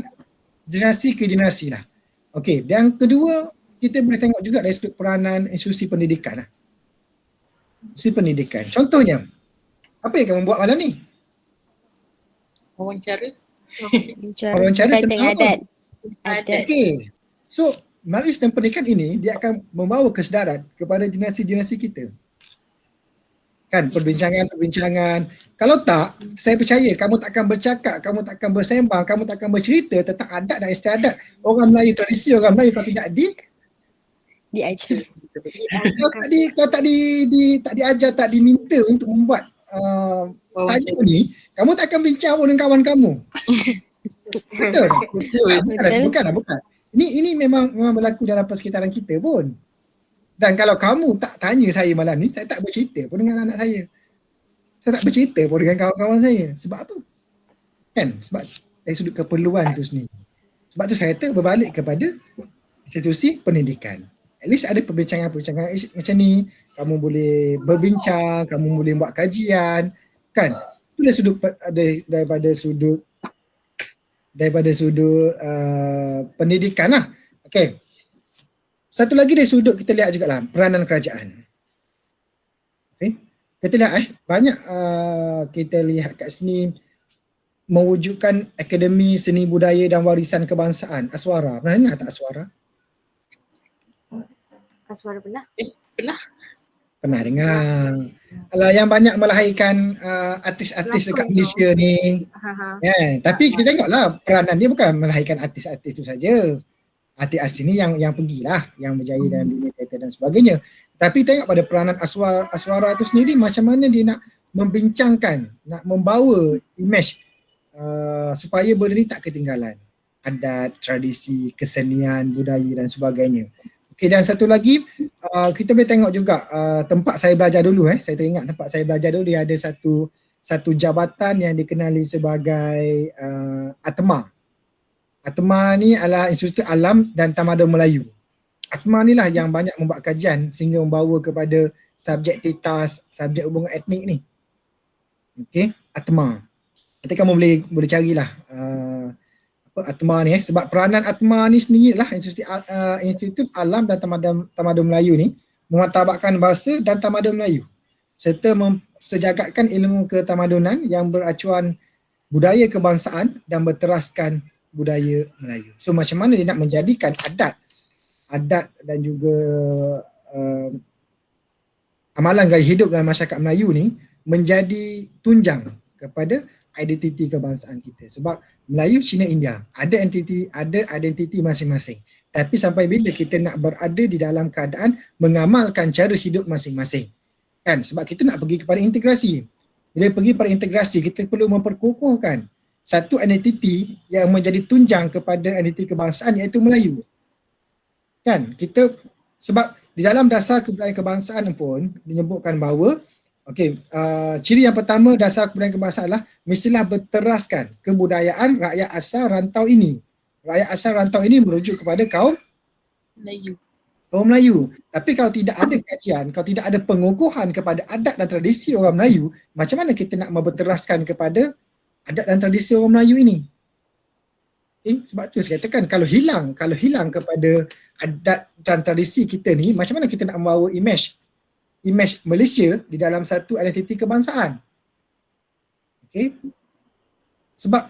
generasi ke generasi lah. Okey, yang kedua kita boleh tengok juga dari sudut peranan institusi pendidikan lah. Institusi pendidikan. Contohnya, apa yang kamu buat malam ni? Wawancara. Wawancara tentang adat. Okey. So, melalui sistem pendidikan ini dia akan membawa kesedaran kepada generasi-generasi kita. Kan, perbincangan. Kalau tak, saya percaya kamu tak akan bercakap, kamu tak akan bersembang, kamu tak akan bercerita tentang adat dan istiadat orang Melayu, tradisi orang Melayu kalau tidak diajar. Kalau tak diajar, tak diminta untuk membuat tajuk ni, kamu tak akan bincang pun dengan kawan kamu. Betul. Bukan. Ini memang berlaku dalam persekitaran kita pun. Dan kalau kamu tak tanya saya malam ni, saya tak bercerita pun dengan anak saya. Saya tak bercerita pun dengan kawan-kawan saya. Sebab apa? Kan? Sebab dari sudut keperluan tu sendiri. Sebab tu saya kata berbalik kepada institusi pendidikan. At least ada perbincangan-perbincangan macam ni. Kamu boleh berbincang, kamu boleh buat kajian. Kan? Itu daripada sudut pendidikan lah. Okay. Satu lagi dari sudut kita lihat juga lah peranan kerajaan. Okay. Kita lihat banyak kita lihat kat sini mewujudkan Akademi Seni Budaya dan Warisan Kebangsaan, Aswara. Pernah dengar tak Aswara? Aswara pernah? Pernah. Pernah dengar. Alah, yang banyak melahirkan artis-artis dekat Malaysia ni. Tapi kita tengoklah peranan dia bukan melahirkan artis-artis tu saja. Artis-artis ni yang pergilah, yang berjaya dalam dunia teater dan sebagainya. Tapi tengok pada peranan Aswara tu sendiri macam mana dia nak membincangkan, nak membawa imej supaya benda ni tak ketinggalan. Adat, tradisi, kesenian, budaya dan sebagainya. Okey, dan satu lagi kita boleh tengok juga tempat saya belajar dulu saya teringat tempat saya belajar dulu dia ada satu jabatan yang dikenali sebagai ATMA. ATMA ni adalah Institut Alam dan Tamadun Melayu. ATMA ni lah yang banyak membuat kajian sehingga membawa kepada subjektivitas, subjek hubungan etnik ni. Okey, ATMA. Nanti kamu boleh carilah ATMA ni sebab peranan ATMA ni sendiri lah Institut Alam dan Tamadun Melayu ni memartabatkan bahasa dan tamadun Melayu serta mensejagatkan ilmu ketamadunan yang beracuan budaya kebangsaan dan berteraskan budaya Melayu. So macam mana dia nak menjadikan adat dan juga amalan gaya hidup dalam masyarakat Melayu ni menjadi tunjang kepada identiti kebangsaan kita. Sebab Melayu, Cina, India ada identiti masing-masing. Tapi sampai bila kita nak berada di dalam keadaan mengamalkan cara hidup masing-masing. Kan? Sebab kita nak pergi kepada integrasi. Bila pergi pada integrasi, kita perlu memperkukuhkan satu identiti yang menjadi tunjang kepada identiti kebangsaan, iaitu Melayu. Kan? Kita, sebab di dalam dasar kebudayaan kebangsaan pun menyebutkan bahawa ciri yang pertama dasar kebudayaan kebangsaan adalah mestilah berteraskan kebudayaan rakyat asal rantau ini. Rakyat asal rantau ini merujuk kepada kaum Melayu. Tapi kalau tidak ada kajian, kalau tidak ada pengukuhan kepada adat dan tradisi orang Melayu, macam mana kita nak berteraskan kepada adat dan tradisi orang Melayu ini? Sebab tu saya katakan kalau hilang kepada adat dan tradisi kita ni, macam mana kita nak membawa image Malaysia di dalam satu identiti kebangsaan? Sebab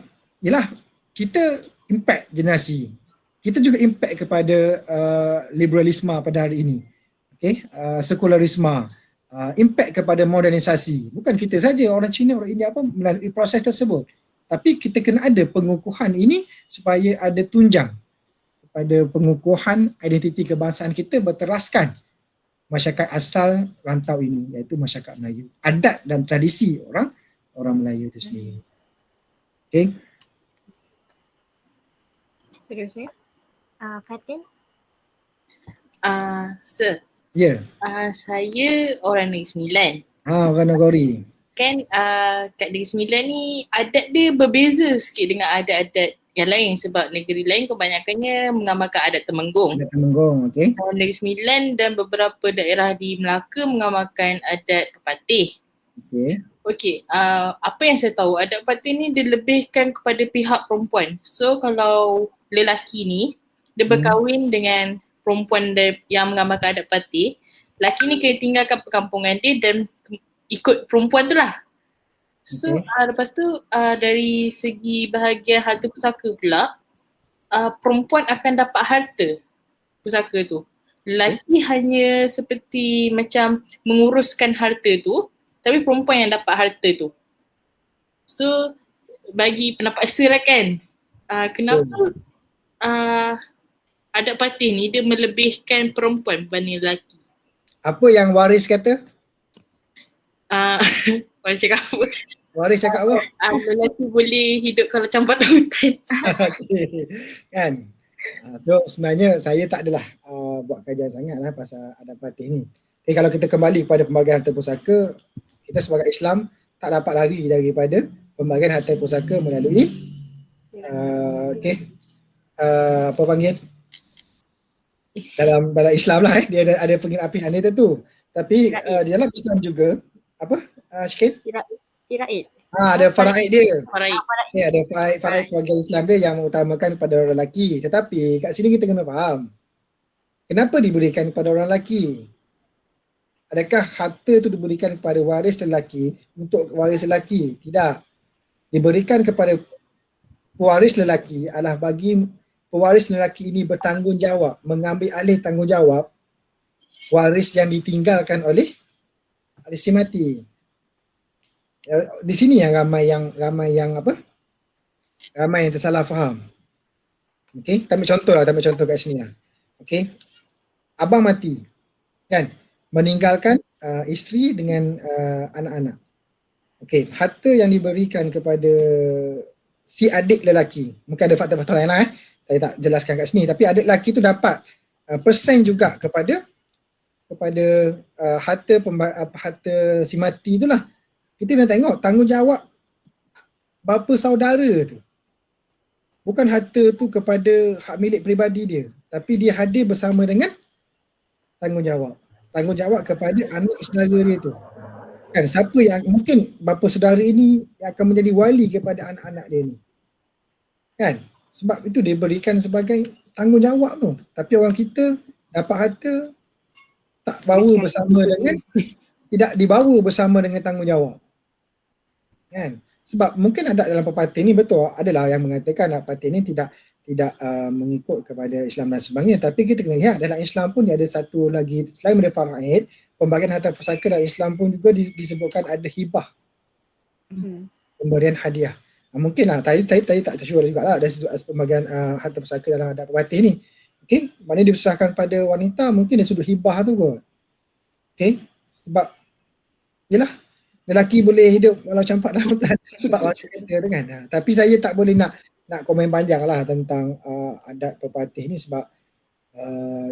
yelah, kita impact generasi, kita juga impact kepada liberalisme pada hari ini, sekularisme, impact kepada modernisasi. Bukan kita saja, orang Cina, orang India pun melalui proses tersebut. Tapi kita kena ada pengukuhan ini supaya ada tunjang kepada pengukuhan identiti kebangsaan kita berteraskan masyarakat asal rantau ini, iaitu masyarakat Melayu. Adat dan tradisi orang Melayu itu sendiri. Seterusnya. Fatin? Sir. Ya. Saya orang Negeri Sembilan. Orang Nagori. Kan kat Negeri Sembilan ni adat dia berbeza sikit dengan adat-adat yang lain, sebab negeri lain kebanyakannya mengamalkan adat Temenggung. Adat Temenggung, okey. Negeri Sembilan dan beberapa daerah di Melaka mengamalkan adat Pepatih. Okey, apa yang saya tahu, adat Pepatih ni dilebihkan kepada pihak perempuan. So kalau lelaki ni dia berkahwin dengan perempuan yang mengamalkan adat Pepatih, lelaki ni kena tinggalkan perkampungan dia dan ikut perempuan tu lah. So lepas tu dari segi bahagian harta pusaka pula, perempuan akan dapat harta pusaka tu. Lelaki hanya seperti macam menguruskan harta tu, tapi perempuan yang dapat harta tu. So bagi pendapat Sir lah kan, kenapa adat Pepatih ni dia melebihkan perempuan berbanding lelaki? Apa yang waris kata? Waris cakap apa? Waris cakap apa? Lelaki boleh hidup kalau campur hutan. Kan? So sebenarnya saya tak adalah buat kajian sangat lah pasal adat Pepatih ni. Kalau kita kembali kepada pembagian harta pusaka, kita sebagai Islam tak dapat lari daripada pembagian harta pusaka melalui apa panggil? Dalam Islam lah, dia ada pengirapian dia tentu. Tapi di dalam Islam juga apa? Sikit? Firaid. Ada faraid dia. Ya, ada faraid keluarga Islam dia yang mengutamakan kepada orang lelaki. Tetapi kat sini kita kena faham, kenapa diberikan kepada orang lelaki? Adakah harta tu diberikan kepada waris lelaki untuk waris lelaki? Tidak. Diberikan kepada pewaris lelaki adalah bagi pewaris lelaki ini bertanggungjawab, mengambil alih tanggungjawab waris yang ditinggalkan oleh si mati. Di sini yang ramai yang tersalah faham. Okey, kita ambil contoh kat sini lah. Okey. Abang mati, kan? Meninggalkan isteri dengan anak-anak. Okey, harta yang diberikan kepada si adik lelaki, mungkin ada fakta-fakta lain lah saya tak jelaskan kat sini, tapi adik lelaki tu dapat persen juga kepada harta si mati tu lah. Kita nak tengok tanggungjawab bapa saudara tu. Bukan harta tu kepada hak milik peribadi dia, tapi dia hadir bersama dengan tanggungjawab kepada anak saudara dia tu. Kan, siapa yang mungkin bapa saudara ini yang akan menjadi wali kepada anak-anak dia ni. Kan? Sebab itu dia berikan sebagai tanggungjawab tu. Tapi orang kita dapat harta tak bawa bersama dengan, tidak dibawa bersama dengan tanggungjawab. Kan? Sebab mungkin adat dalam pepatih ni betul, adalah yang mengatakan pepatih ni tidak mengikut kepada Islam dan sebagainya, tapi kita kena lihat dalam Islam pun dia ada satu lagi, selain daripada faraid, pembagian harta pusaka dalam Islam pun juga disebutkan ada hibah, pemberian hadiah. Mungkinlah tadi tak tersure jugalah dari sudut pembagian harta pusaka dalam adat pepatih ni. Okey, maknanya diserahkan pada wanita mungkin dari sudut hibah tu kot. Okey, sebab yalah lelaki boleh hidup walau campak dalam hutan sebab orang kata tu kan. Tapi saya tak boleh nak komen panjang lah tentang adat pepatih ni sebab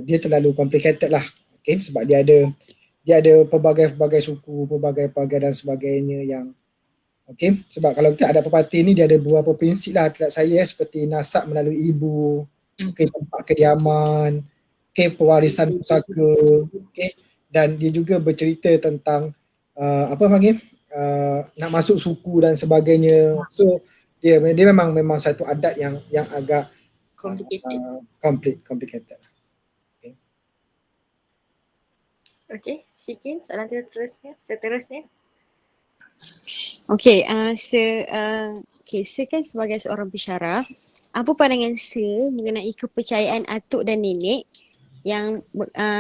dia terlalu complicated lah. Okay, sebab dia ada pelbagai suku, pelbagai dan sebagainya yang okay, sebab kalau kita ada pepatih ni dia ada beberapa prinsip lah terhadap saya seperti nasab melalui ibu, okay, tempat kediaman, okay, pewarisan pusaka, okay, dan dia juga bercerita tentang nak masuk suku dan sebagainya. So dia memang satu adat yang agak complicated. Okay, Shikin, soalan seterusnya. Okay, kan sebagai seorang pensyarah, apa pandangan mengenai kepercayaan atuk dan nenek yang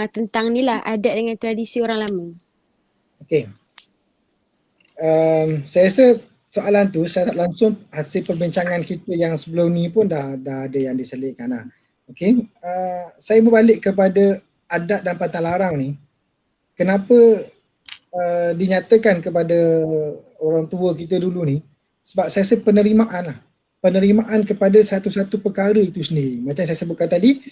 tentang ni lah adat dengan tradisi orang lama? Okay. Saya rasa soalan tu secara tak langsung hasil perbincangan kita yang sebelum ni pun dah ada yang diselitkan lah. Okay. Saya berbalik kepada adat dan pantang larang ni. Kenapa dinyatakan kepada orang tua kita dulu ni? Sebab saya rasa penerimaan lah. Penerimaan kepada satu-satu perkara itu sendiri. Macam saya sebutkan tadi,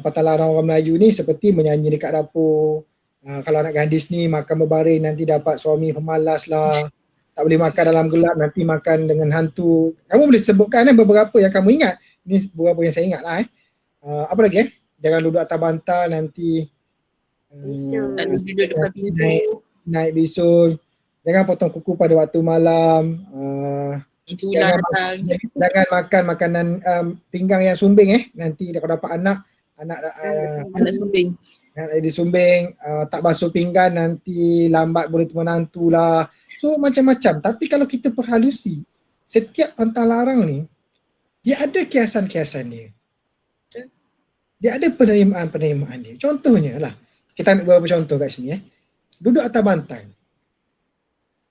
pantang larang orang Melayu ni seperti menyanyi dekat dapur. Kalau nak gadis ni makan berbaring nanti dapat suami pemalas lah. Tak boleh makan dalam gelap, nanti makan dengan hantu. Kamu boleh sebutkan beberapa yang kamu ingat. Ini beberapa yang saya ingat lah. Apa lagi Jangan duduk atas bantal nanti duduk depan pintu. Naik bisul. Jangan potong kuku pada waktu malam. Jangan makan makanan pinggang yang sumbing Nanti kalau dapat anak sumbing. Disumbing, tak basuh pinggan nanti lambat boleh menantu lah. So macam-macam. Tapi kalau kita perhalusi, setiap pantang larang ni dia ada kiasan-kiasan dia. Dia ada penerimaan dia. Contohnya lah, kita ambil beberapa contoh kat sini Duduk atas bantal.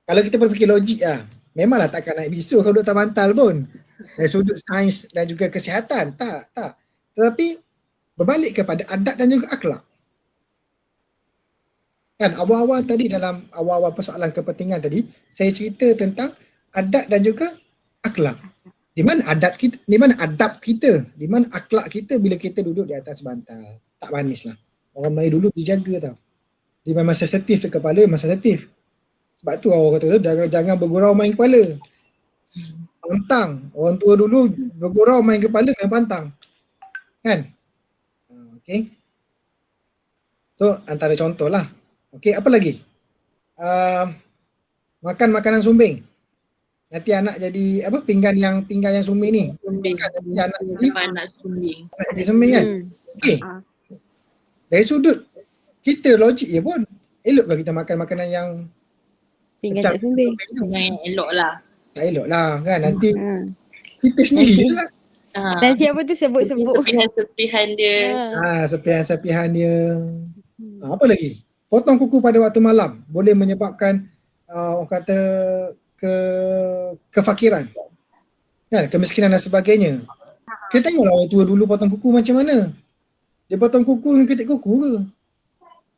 Kalau kita berfikir logik memanglah takkan naik bisul kalau duduk atas bantal pun. Dari sudut sains dan juga kesihatan. Tak. Tetapi berbalik kepada adat dan juga akhlak. Kan awal-awal tadi dalam awal-awal persoalan kepentingan tadi saya cerita tentang adat dan juga akhlak. Di mana adat kita, di mana adab kita, di mana akhlak kita bila kita duduk di atas bantal. Tak manis lah. Orang Melayu dulu dijaga tau. Dia memang sensitif di kepala, memang sensitif. Sebab tu orang kata jangan bergurau main kepala. Pantang. Orang tua dulu bergurau main kepala main pantang. Kan? Okay. So antara contoh lah. Okey, apa lagi? Makan makanan sumbing. Nanti anak jadi pinggan yang sumbing ni. Sumbing. Anak sumbing. Jadi sumbing kan? Okey. Dari sudut kita logik je pun eloklah kita makan makanan yang pinggan tak sumbing. Yang elok lah. Tak elok lah kan. Nanti kita sendiri lah. Nanti apa tu sebut-sebut. Sepihan dia. Sepihan dia. Apa lagi? Potong kuku pada waktu malam boleh menyebabkan orang kata kefakiran, kan, kemiskinan dan sebagainya. Kita tengoklah orang tua dulu potong kuku macam mana. Dia potong kuku dengan ketik kuku ke?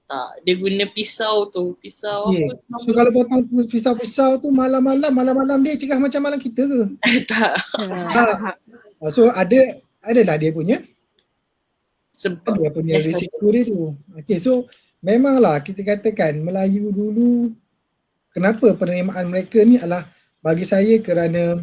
Tak, dia guna pisau tu. Pisau apa? So kalau potong pisau tu malam-malam dia cegah macam malam kita ke? Tak. So adalah dia punya sebab dia punya risiko dia tu. Okay, so memanglah kita katakan Melayu dulu, kenapa penerimaan mereka ni adalah bagi saya kerana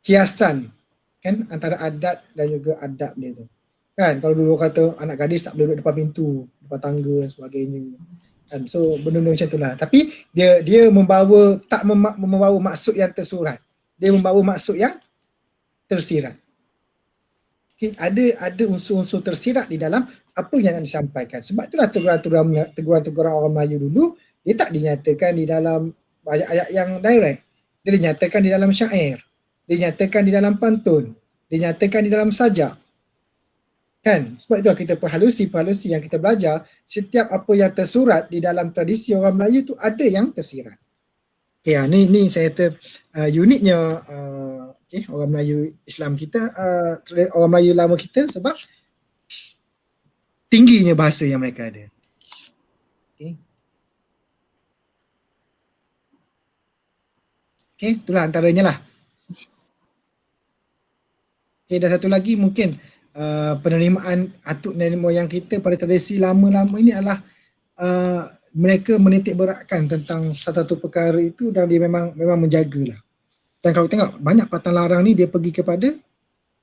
kiasan kan antara adat dan juga adab dia tu. Kan kalau dulu kata anak gadis tak boleh duduk depan pintu, depan tangga dan sebagainya. Kan so benda-benda macam itulah. Tapi dia membawa membawa maksud yang tersurat. Dia membawa maksud yang tersirat. Okay, ada unsur-unsur tersirat di dalam apa yang nak disampaikan. Sebab itulah teguran-teguran orang Melayu dulu dia tak dinyatakan di dalam ayat-ayat yang direct. Dia dinyatakan di dalam syair, dinyatakan di dalam pantun, dinyatakan di dalam sajak. Kan? Sebab itu kita perhalusi yang kita belajar, setiap apa yang tersurat di dalam tradisi orang Melayu tu ada yang tersirat. Okay, ni saya kata uniknya orang Melayu Islam kita, orang Melayu lama kita, sebab tingginya bahasa yang mereka ada. Okay, itulah antaranya lah. Okay, dan satu lagi mungkin penerimaan atuk nenek moyang kita pada tradisi lama-lama ini adalah mereka menitik beratkan tentang satu perkara itu dan dia memang menjagalah. Dan kalau tengok banyak pantang larang ni dia pergi kepada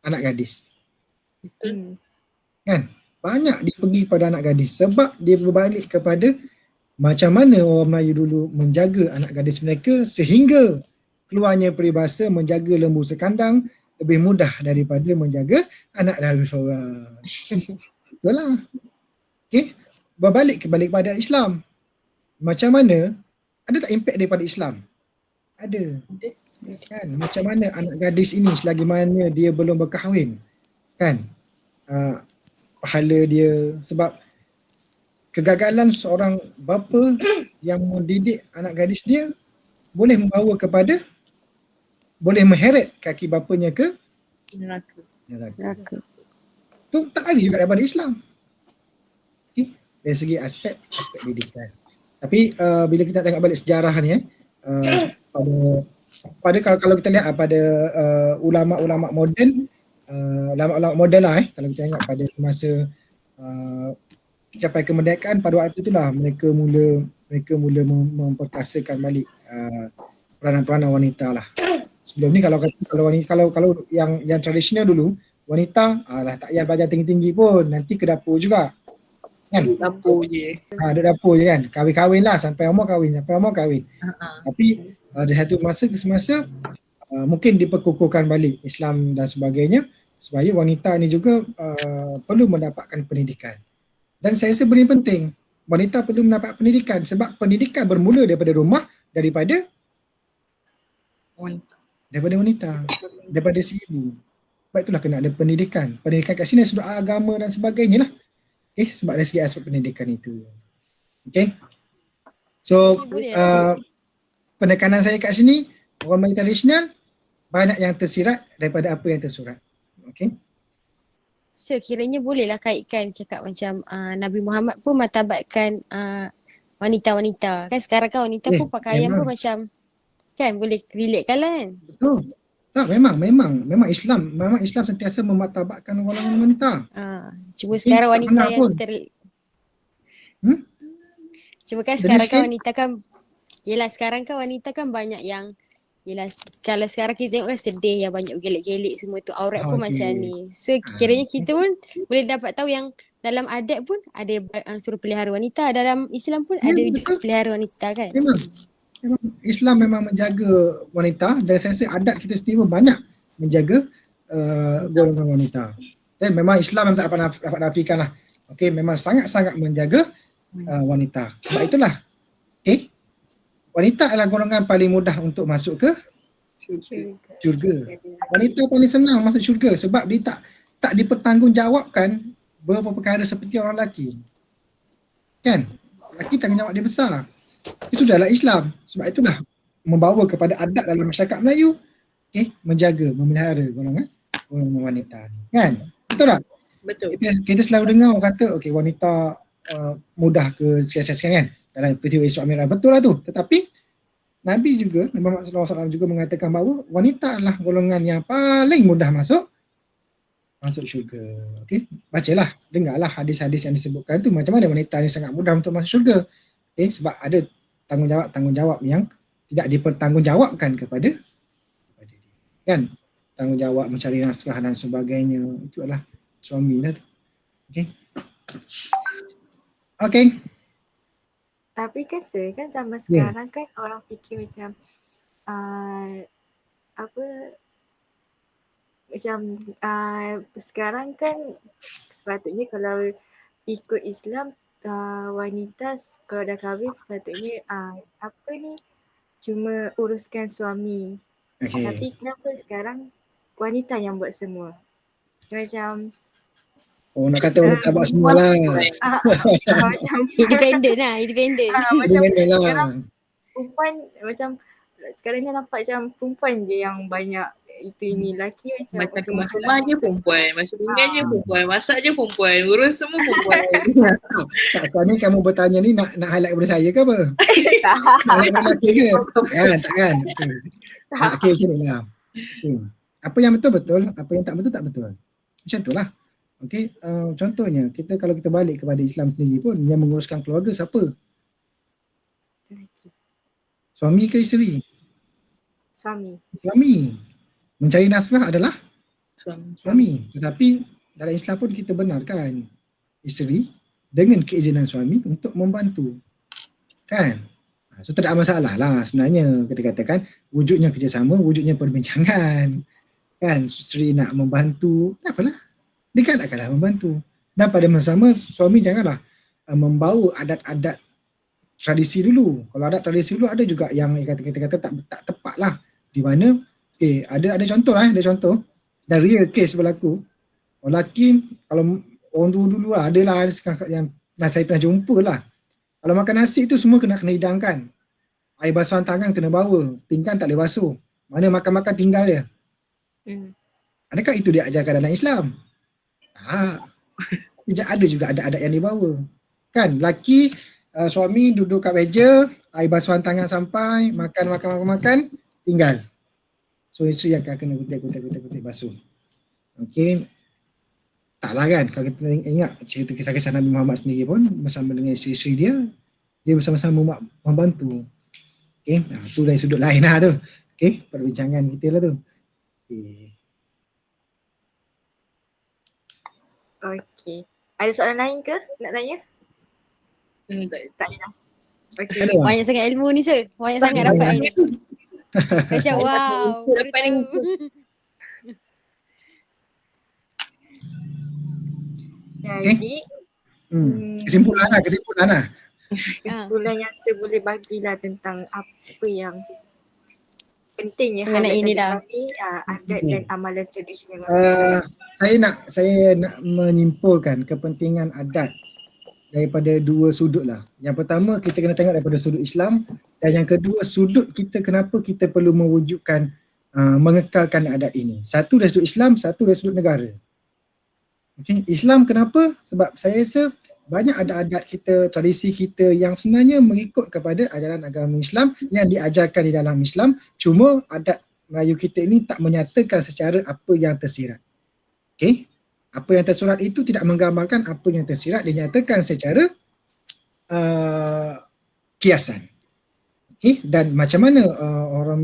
anak gadis. Kan? Banyak dia pergi kepada anak gadis sebab dia berbalik kepada macam mana orang Melayu dulu menjaga anak gadis mereka sehingga keluarnya peribahasa menjaga lembu sekandang lebih mudah daripada menjaga anak dara seorang. Itulah. Okay. Berbalik kepada Islam. Macam mana? Ada tak impact daripada Islam? Ada. Kan? Macam mana anak gadis ini selagi mana dia belum berkahwin? Kan? Pahala dia, sebab kegagalan seorang bapa yang mendidik anak gadis dia boleh membawa kepada, boleh mengheret kaki bapanya ke neraka. Tu tak ada juga daripada Islam. Okay. Dari segi aspek didikan. Tapi bila kita tengok balik sejarah ni pada kalau kita lihat pada ulama-ulama moden, ulama-ulama moden lah kalau kita tengok pada semasa capai kemerdekaan, pada waktu itulah mereka mula memperkasakan balik peranan-peranan wanita lah. Sebelum ni kalau yang tradisional dulu, wanita tak payah belajar tinggi-tinggi pun, nanti ke dapur juga. Kan? Dapur je. Ada dapur je kan. Kahwin-kahwin lah sampai umur kahwin. Tapi ada satu masa ke semasa mungkin diperkukuhkan balik Islam dan sebagainya supaya wanita ni juga perlu mendapatkan pendidikan. Dan saya rasa benda penting. Wanita perlu mendapat pendidikan sebab pendidikan bermula daripada rumah, daripada wanita, daripada si ibu. Sebab itulah kena ada pendidikan. Pendidikan kat sini sudut agama dan sebagainya lah. Okay, sebab dari segi aspek pendidikan itu. Okay. So, penekanan saya kat sini, orang Melayu tradisional banyak yang tersirat daripada apa yang tersurat. Okay. So kiranya bolehlah kaitkan cakap macam Nabi Muhammad pun martabatkan wanita-wanita. Kan sekarang kan wanita pun pakaian pun macam, kan boleh relate kan? Betul. Tak, memang Islam sentiasa memartabatkan golongan wanita. Cuma sekarang wanita yang cuma kan sekarang kan wanita kan, yelah sekarang kan wanita kan banyak yang, yelah kalau sekarang kita tengok kan sedih yang banyak gelik-gelik semua tu, aurat pun macam ni. So kiranya kita pun boleh dapat tahu yang dalam adat pun ada suruh pelihara wanita, dalam Islam pun ada pelihara wanita kan. Memang Islam memang menjaga wanita dan saya rasa adat kita sendiri pun banyak menjaga golongan wanita. Dan memang Islam memang tak dapat nafikan lah. Okay, memang sangat-sangat menjaga wanita. Sebab itulah, okay, wanita adalah golongan paling mudah untuk masuk ke syurga. Wanita paling senang masuk syurga sebab dia tak dipertanggungjawabkan beberapa perkara seperti orang lelaki. Kan? Lelaki tanggungjawab dia besar. Itu adalah Islam. Sebab itulah membawa kepada adat dalam masyarakat Melayu, okay, menjaga, memelihara golongan wanita. Kan? Betul tak? Betul. Kita selalu dengar orang kata, okay, wanita mudah ke sekian-sekian kan? Dalam peristiwa Isra Mi'raj. Betul lah tu. Tetapi Nabi juga, Nabi Muhammad SAW juga mengatakan bahawa wanita adalah golongan yang paling mudah masuk syurga. Okay? Bacalah, dengarlah hadis-hadis yang disebutkan tu macam mana wanita ni sangat mudah untuk masuk syurga. Okay? Sebab ada tanggungjawab yang tidak dipertanggungjawabkan kepada dia. Kan? Tanggungjawab mencari nafkah dan sebagainya. Itu adalah suami lah tu. Okay? Okay. Tapi kan kan zaman sekarang kan orang fikir macam sekarang kan sepatutnya kalau ikut Islam wanita kalau dah kahwin sepatutnya cuma uruskan suami. Okay. Tapi kenapa sekarang wanita yang buat semua? Macam Oh, nak kata wanita buat semua lah. macam Independent lah, independent. macam Dengan lah. sekarang perempuan macam sekarang ni nampak macam perempuan je yang banyak itu ini, lelaki Macam untuk kemas masak rumah je perempuan, masuk pinggan je perempuan, masak je perempuan, urus semua perempuan. Tak, sekarang ni kamu bertanya ni nak highlight kepada saya ke apa? tak. Nak highlight kepada lelaki ke? Takkan. Okay. Okay, macam ni lah. Okay. Apa yang betul-betul, apa yang tak betul tak betul. Macam tu lah. Okay, contohnya kalau kita balik kepada Islam sendiri pun, yang menguruskan keluarga siapa? Lelaki. Suami ke isteri? Suami. Suami. Mencari nafkah adalah Suami. Tetapi dalam Islam pun kita benarkan isteri dengan keizinan suami untuk membantu. Kan? So tak ada masalah lah sebenarnya. Kita katakan wujudnya kerjasama, wujudnya perbincangan. Kan? Isteri nak membantu, tak apalah. Digalakkanlah membantu. Dan pada masa sama suami janganlah membawa adat-adat tradisi dulu. Kalau adat tradisi dulu ada juga yang kita kata tak tepat lah. Di mana ada contoh lah, ada contoh dan real case berlaku. Lelaki kalau orang dulu lah, adalah yang saya pernah jumpa lah. Kalau makan nasi tu semua kena hidangkan. Air basuhan tangan kena bawa, pinggan tak boleh basuh. Mana makan-makan tinggal dia. Adakah itu diajarkan dalam Islam? Tak. Ada juga adat-adat yang dibawa. Kan, lelaki suami duduk kat meja, air basuhan tangan sampai, makan, tinggal. So isteri yang akan kena kutip basuh. Okey. Taklah kan, kalau kita ingat cerita kisah-kisah Nabi Muhammad sendiri pun bersama dengan isteri dia bersama-sama membantu. Okey, tu dari sudut lain lah tu. Okey, perbincangan kita lah tu. Okey. Ada soalan lain ke nak tanya? Tak ada. Okey. Banyak sangat ilmu ni sir. Banyak sangat dapat ni. Macam wow. Lepas ni Jadi Kesimpulan lah. kesimpulan yang saya boleh bagilah tentang apa yang pentingnya mengenai ini dah. adat dan amalan tradisional. Saya nak menyimpulkan kepentingan adat daripada dua sudut lah. Yang pertama kita kena tengok daripada sudut Islam, dan yang kedua sudut kita kenapa kita perlu mewujudkan mengekalkan adat ini. Satu dari sudut Islam, satu dari sudut negara. Okay. Islam kenapa? Sebab saya rasa banyak adat-adat kita, tradisi kita yang sebenarnya mengikut kepada ajaran agama Islam yang diajarkan di dalam Islam, cuma adat Melayu kita ini tak menyatakan secara apa yang tersirat. Okay? Apa yang tersurat itu tidak menggambarkan apa yang tersirat, dinyatakan secara kiasan. Okay? Dan macam mana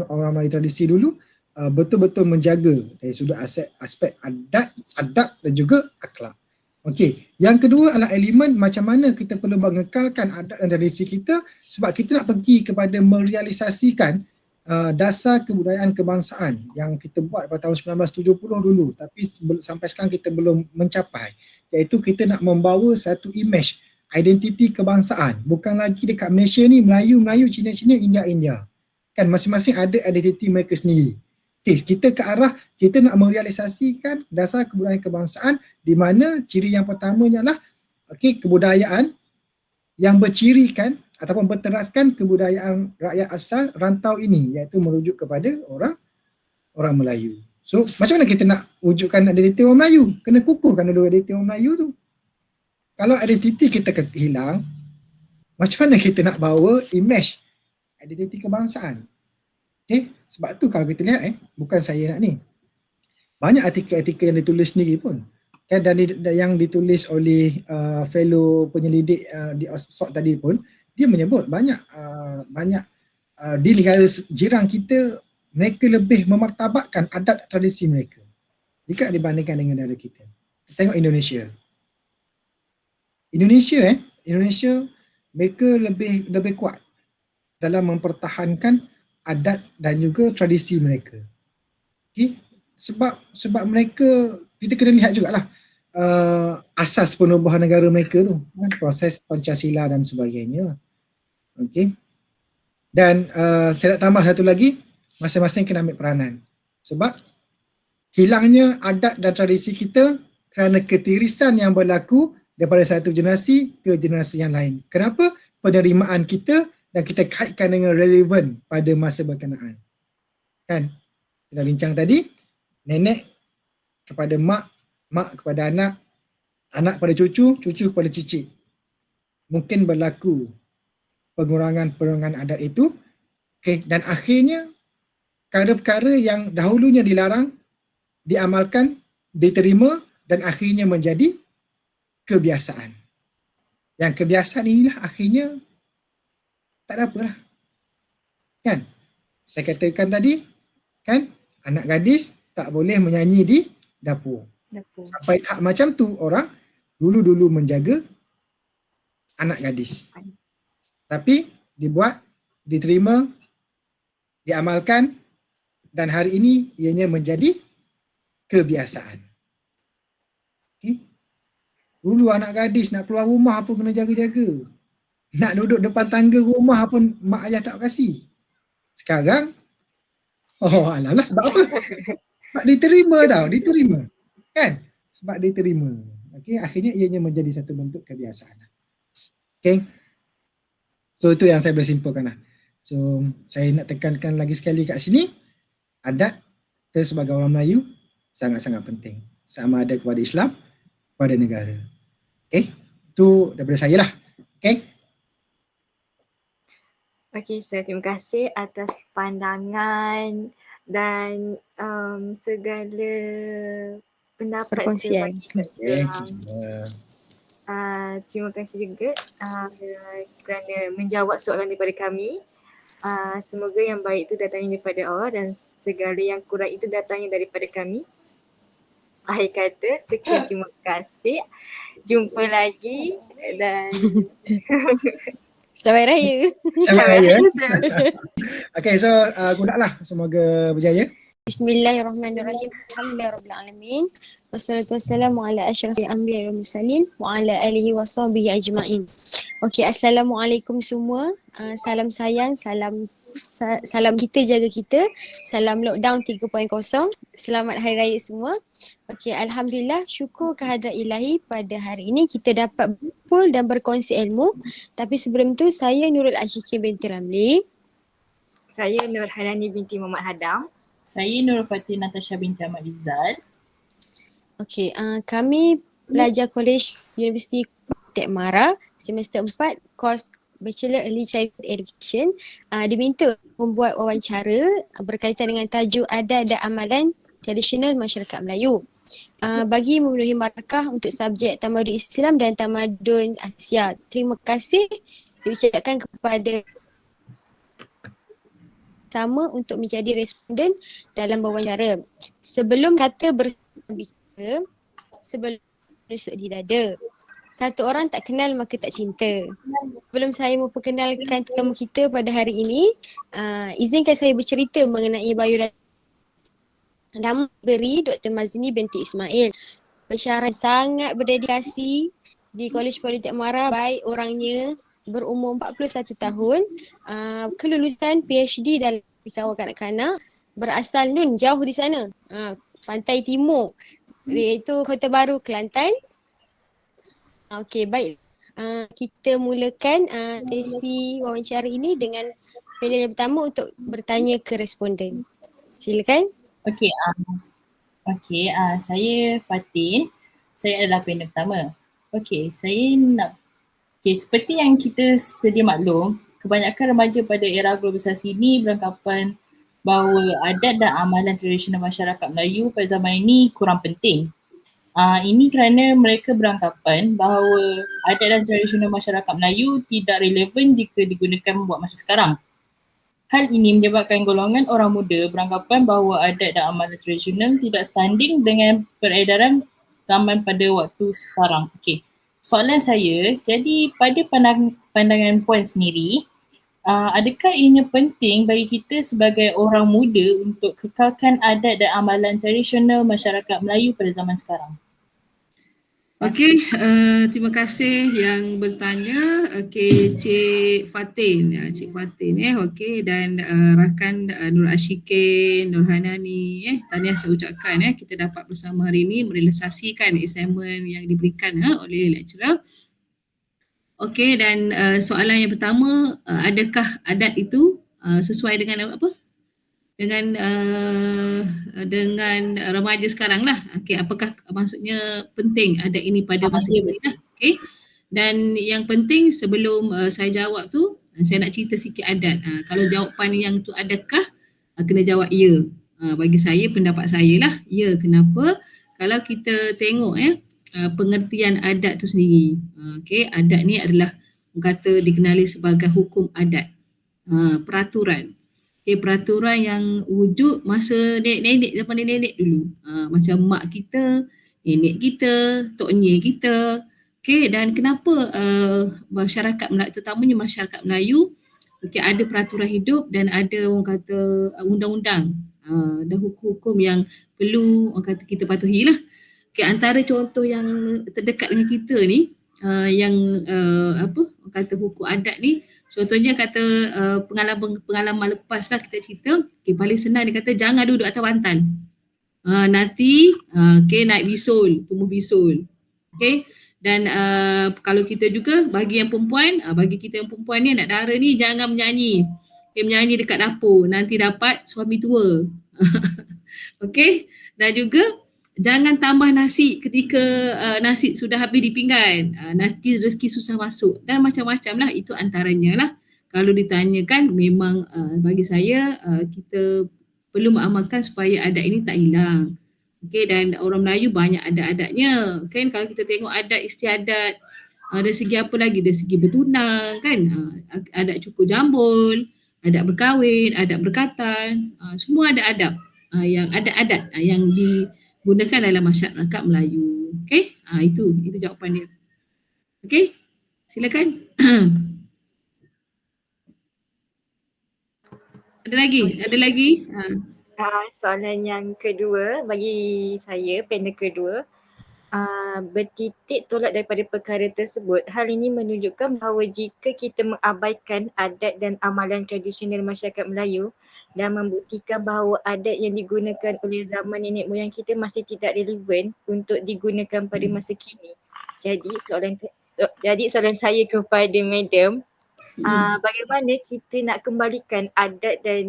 orang Melayu tradisi dulu betul-betul menjaga dari sudut aspek adat, adab dan juga akhlak. Okey, yang kedua adalah elemen macam mana kita perlu mengekalkan adat dan tradisi kita, sebab kita nak pergi kepada merealisasikan dasar kebudayaan kebangsaan yang kita buat pada tahun 1970 dulu, tapi sampai sekarang kita belum mencapai, iaitu kita nak membawa satu image identiti kebangsaan. Bukan lagi dekat Malaysia ni Melayu, Cina, India. Kan masing-masing ada identiti mereka sendiri. Okay, kita ke arah kita nak merealisasikan dasar kebudayaan kebangsaan, di mana ciri yang pertamanya adalah kebudayaan yang bercirikan ataupun berteraskan kebudayaan rakyat asal rantau ini, iaitu merujuk kepada orang Melayu. So macam mana kita nak wujudkan identiti orang Melayu? Kena kukuhkan dulu identiti orang Melayu tu. Kalau identiti kita hilang, macam mana kita nak bawa image identiti kebangsaan? Okay, sebab tu kalau kita lihat bukan saya nak ni, banyak artikel-artikel yang ditulis sendiri pun kan, dan yang ditulis oleh fellow penyelidik di Oxford tadi pun, dia menyebut banyak di negara jiran kita, mereka lebih memartabatkan adat tradisi mereka jika dibandingkan dengan negara kita. Tengok Indonesia mereka lebih kuat dalam mempertahankan adat dan juga tradisi mereka. Okay? Sebab mereka, kita kena lihat jugalah asas penubuhan negara mereka tu, proses Pancasila dan sebagainya. Okay? Dan saya nak tambah satu lagi, masing-masing kena ambil peranan. Sebab hilangnya adat dan tradisi kita kerana ketirisan yang berlaku daripada satu generasi ke generasi yang lain. Kenapa? Penerimaan kita dan kita kaitkan dengan relevan pada masa berkenaan. Kan? Kita bincang tadi, nenek kepada mak, mak kepada anak, anak kepada cucu, cucu kepada cicit. Mungkin berlaku pengurangan adat itu, okay, dan akhirnya perkara-perkara yang dahulunya dilarang diamalkan, diterima dan akhirnya menjadi kebiasaan. Yang kebiasaan inilah akhirnya tak ada apalah. Kan? Saya katakan tadi, kan, anak gadis tak boleh menyanyi di dapur. Sampai tak macam tu orang dulu-dulu menjaga anak gadis. Tapi dibuat, diterima, diamalkan dan hari ini ianya menjadi kebiasaan. Okay. Dulu anak gadis nak keluar rumah pun kena jaga-jaga. Nak duduk depan tangga rumah pun mak ayah tak kasih. Sekarang, alah sebab apa? Sebab diterima tau, diterima. Kan? Sebab diterima. Okay, akhirnya ianya menjadi satu bentuk kebiasaan. Okay. So itu yang saya boleh simpulkan lah. So saya nak tekankan lagi sekali kat sini, adat kita sebagai orang Melayu sangat-sangat penting. Sama ada kepada Islam, kepada negara. Okay, itu daripada saya lah. Okay. Okay, terima kasih atas pandangan dan segala pendapat Perkongsian. Terima kasih juga kerana menjawab soalan daripada kami. Semoga yang baik itu datangnya daripada Allah dan segala yang kurang itu datangnya daripada kami. Akhir kata, sekian, terima kasih. Jumpa lagi dan Selamat Raya. Selamat Raya. Okay, so gudaklah. Semoga berjaya. Bismillahirrahmanirrahim. Alhamdulillahirrahmanirrahim. Wassalatu wassalamu ala asyrafil anbiya wal mursalin wa ala alihi wa sahbihi ajma'in. Okey, Assalamualaikum semua. Salam sayang, salam kita jaga kita. Salam lockdown 3.0. Selamat Hari Raya semua. Okey, Alhamdulillah, syukur kehadrat ilahi pada hari ini kita dapat berkumpul dan berkongsi ilmu. Tapi sebelum tu, saya Nurul Ashikin binti Ramli. Saya Nur Hanani binti Muhammad Hadam. Saya Nurul Fatih Natasha binti Ahmad Rizal. Okey, kami pelajar Kolej Universiti Tek Mara semester 4 kos Bachelor Early Childhood Education diminta membuat wawancara berkaitan dengan tajuk adat dan amalan tradisional masyarakat Melayu. Bagi memenuhi markah untuk subjek Tamadun Islam dan Tamadun Asia. Terima kasih diucapkan kepada sama untuk menjadi responden dalam wawancara. Sebelum kata berbicara, sebelum rusuk di dada. Kata orang tak kenal maka tak cinta. Sebelum saya memperkenalkan tetamu kita pada hari ini, izinkan saya bercerita mengenai biodata. Nama beri Dr. Mazni binti Ismail. Pensyarah sangat berdedikasi di Kolej Politek Mara, baik orangnya, berumur 41 tahun, kelulusan PhD dalam kawal kanak-kanak, berasal Nun, jauh di sana, pantai timur, iaitu Kota Baru, Kelantan. Okey, baik. Kita mulakan sesi wawancara ini dengan panel yang pertama untuk bertanya ke responden. Silakan. Okey, saya Fatin. Saya adalah panel pertama. Okey, seperti yang kita sedia maklum, kebanyakan remaja pada era globalisasi ini beranggapan bahawa adat dan amalan tradisional masyarakat Melayu pada zaman ini kurang penting. Ini kerana mereka beranggapan bahawa adat dan tradisional masyarakat Melayu tidak relevan jika digunakan buat masa sekarang. Hal ini menyebabkan golongan orang muda beranggapan bahawa adat dan amalan tradisional tidak standing dengan peredaran zaman pada waktu sekarang. Okey. Soalan saya, jadi pada pandangan puan sendiri, adakah ianya penting bagi kita sebagai orang muda untuk kekalkan adat dan amalan tradisional masyarakat Melayu pada zaman sekarang? Okey, terima kasih yang bertanya. Okey, Cik Fatin, Cik Fatin okey, dan rakan Nur Ashikin, Nur Hanani tahniah saya ucapkan kita dapat bersama hari ini merealisasikan assignment yang diberikan oleh lecturer. Okey, dan soalan yang pertama, adakah adat itu sesuai dengan apa? Dengan remaja sekarang lah. Okey, apakah maksudnya penting adat ini pada masa kini lah. Okey. Dan yang penting sebelum saya jawab tu, saya nak cerita sikit adat. Kalau jawapan yang tu adakah, kena jawab ya. Bagi saya, pendapat saya lah, ya. Kenapa? Kalau kita tengok pengertian adat tu sendiri. Okey, adat ni adalah kata dikenali sebagai hukum adat. Peraturan. Peraturan yang wujud masa nenek-nenek, zaman nenek-nenek dulu. Macam mak kita, nenek kita, tok nye kita. Dan kenapa masyarakat Melayu, terutamanya masyarakat Melayu, ada peraturan hidup dan ada orang kata undang-undang dan hukum-hukum yang perlu orang kata kita patuhi lah. Antara contoh yang terdekat dengan kita ni, yang orang kata hukum adat ni, contohnya kata pengalaman lepas lah kita cerita. Paling senang dia kata jangan duduk atas bantal. Nanti naik bisul, tumbuh bisul. Dan kalau kita juga bagi yang perempuan, bagi kita yang perempuan ni, anak dara ni jangan menyanyi. Menyanyi dekat dapur, nanti dapat suami tua. Dan juga jangan tambah nasi ketika nasi sudah habis di pinggan. Nanti rezeki susah masuk dan macam-macam lah. Itu antaranya lah. Kalau ditanyakan memang bagi saya kita perlu mengamalkan supaya adat ini tak hilang. Dan orang Melayu banyak adat-adatnya. Kalau kita tengok adat istiadat, dari segi apa lagi? Dari segi bertunang kan, adat cukur jambul, adat berkahwin, adat berkatan, semua ada adab yang adat-adat yang digunakan dalam masyarakat Melayu. Itu jawapan dia. Silakan. Ada lagi? Soalan yang kedua bagi saya, panel kedua, bertitik tolak daripada perkara tersebut. Hal ini menunjukkan bahawa jika kita mengabaikan adat dan amalan tradisional masyarakat Melayu dan membuktikan bahawa adat yang digunakan oleh zaman nenek moyang kita masih tidak relevan untuk digunakan pada masa kini. Jadi soalan saya kepada Madam, bagaimana kita nak kembalikan adat dan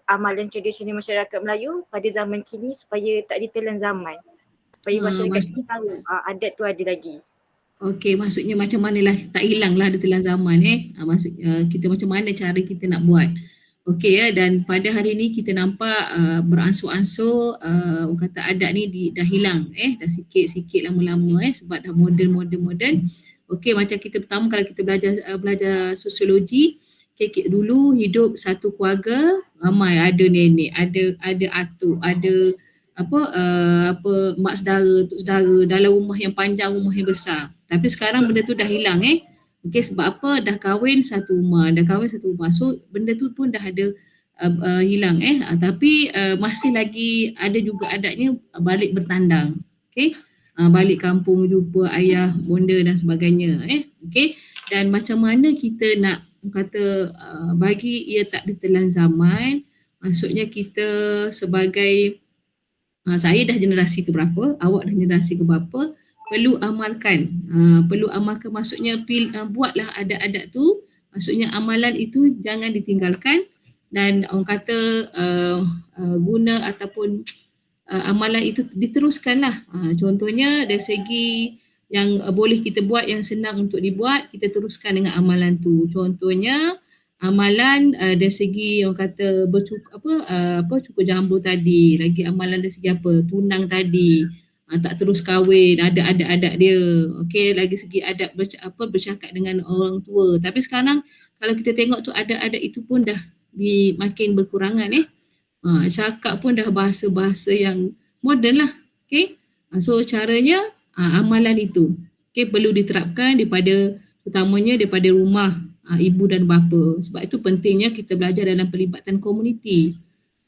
amalan tradisional masyarakat Melayu pada zaman kini supaya tak ditelan zaman, supaya masyarakat kita tahu adat tu ada lagi. Maksudnya macam manalah tak hilang lah ditelan zaman maksudnya kita macam mana cara kita nak buat. Dan pada hari ni kita nampak beransur-ansur orang kata adat ni dah hilang dah sikit-sikit lama-lama sebab dah moden. Macam kita pertama kalau kita belajar sosiologi, dulu hidup satu keluarga ramai, ada nenek, ada atuk, ada mak saudara, tok saudara dalam rumah yang panjang, rumah yang besar. Tapi sekarang benda tu dah hilang sebab apa? Dah kahwin satu rumah. So benda tu pun dah ada hilang tapi masih lagi ada juga adatnya balik bertandang. Balik kampung jumpa ayah, bonda dan sebagainya. Dan macam mana kita nak kata bagi ia tak ditelan zaman, maksudnya kita sebagai saya dah generasi keberapa, awak dah generasi keberapa, perlu amalkan maksudnya buatlah adat-adat tu, maksudnya amalan itu jangan ditinggalkan dan orang kata guna ataupun amalan itu diteruskanlah. Contohnya dari segi yang boleh kita buat, yang senang untuk dibuat, kita teruskan dengan amalan tu. Contohnya amalan dari segi orang kata cukur jambul tadi, lagi amalan dari segi tunang tadi, tak terus kahwin, ada adat-adat dia. Lagi segi adab bercakap dengan orang tua. Tapi sekarang kalau kita tengok tu adat-adat itu pun dah makin berkurangan cakap pun dah bahasa-bahasa yang moden lah. So caranya amalan itu perlu diterapkan utamanya daripada rumah ibu dan bapa. Sebab itu pentingnya kita belajar dalam pelibatan komuniti.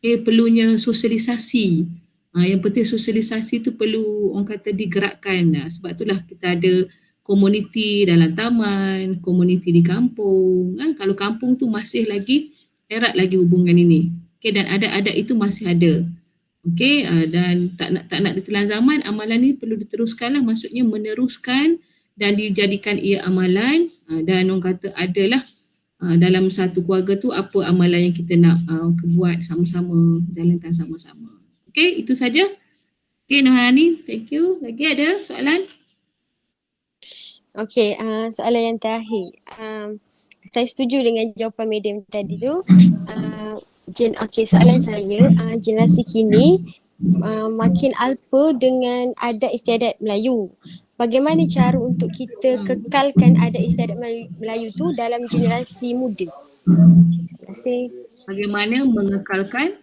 Perlunya sosialisasi. Yang penting sosialisasi tu perlu orang kata digerakkan. Sebab itulah kita ada komuniti dalam taman, komuniti di kampung. Kalau kampung tu masih lagi erat lagi hubungan ini. Okay, dan adat-adat itu masih ada. Okay, dan tak nak ditelan zaman, amalan ni perlu diteruskan lah. Maksudnya meneruskan dan dijadikan ia amalan, dan orang kata adalah dalam satu keluarga tu apa amalan yang kita nak buat sama-sama, jalankan sama-sama. Okay, itu saja. Okay, Nohani, thank you. Lagi ada soalan? Okay, soalan yang terakhir. Saya setuju dengan jawapan medium tadi tu. Soalan saya, generasi kini makin alpa dengan adat istiadat Melayu. Bagaimana cara untuk kita kekalkan adat istiadat Melayu tu dalam generasi muda? Terima kasih. Bagaimana mengekalkan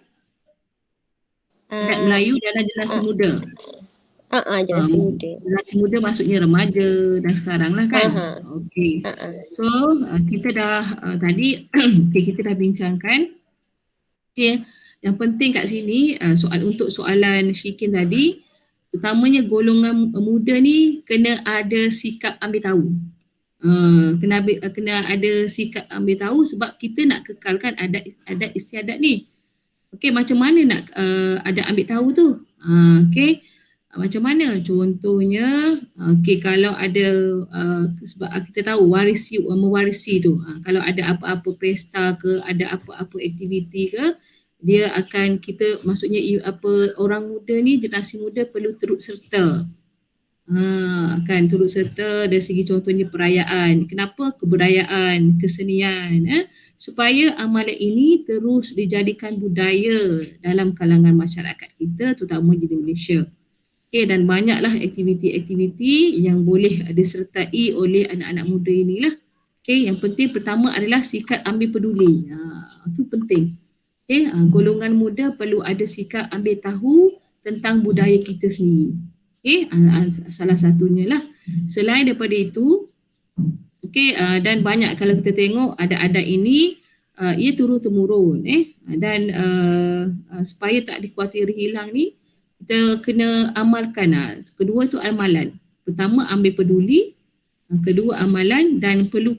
adat Melayu dalam generasi muda? Generasi muda. Generasi muda maksudnya remaja dan sekarang lah kan? Okey. So, kita dah tadi kita dah bincangkan. Okay. Yang penting kat sini untuk soalan Syikin tadi, utamanya golongan muda ni kena ada sikap ambil tahu. Kena ada sikap ambil tahu sebab kita nak kekalkan adat istiadat ni. Okey, macam mana nak ada ambil tahu tu? Okey, macam mana? Contohnya, okey, kalau ada sebab kita tahu mewarisi tu. Kalau ada apa-apa pesta ke, ada apa-apa aktiviti ke, dia akan maksudnya orang muda ni, generasi muda perlu turut serta. Kan turut serta dari segi contohnya perayaan. Kenapa? Kebudayaan, kesenian, supaya amalan ini terus dijadikan budaya dalam kalangan masyarakat kita, terutama di Malaysia. Okay, dan banyaklah aktiviti-aktiviti yang boleh disertai oleh anak-anak muda inilah. Okay, yang penting pertama adalah sikap ambil peduli. Itu penting. Okay, golongan muda perlu ada sikap ambil tahu tentang budaya kita sendiri. Okay, salah satunya lah. Selain daripada itu, okay, dan banyak kalau kita tengok adat-adat ini, ia turun-temurun. Dan supaya tak dikhawatiri hilang ni, kita kena amalkan. Kedua tu amalan. Pertama ambil peduli, kedua amalan, dan perlu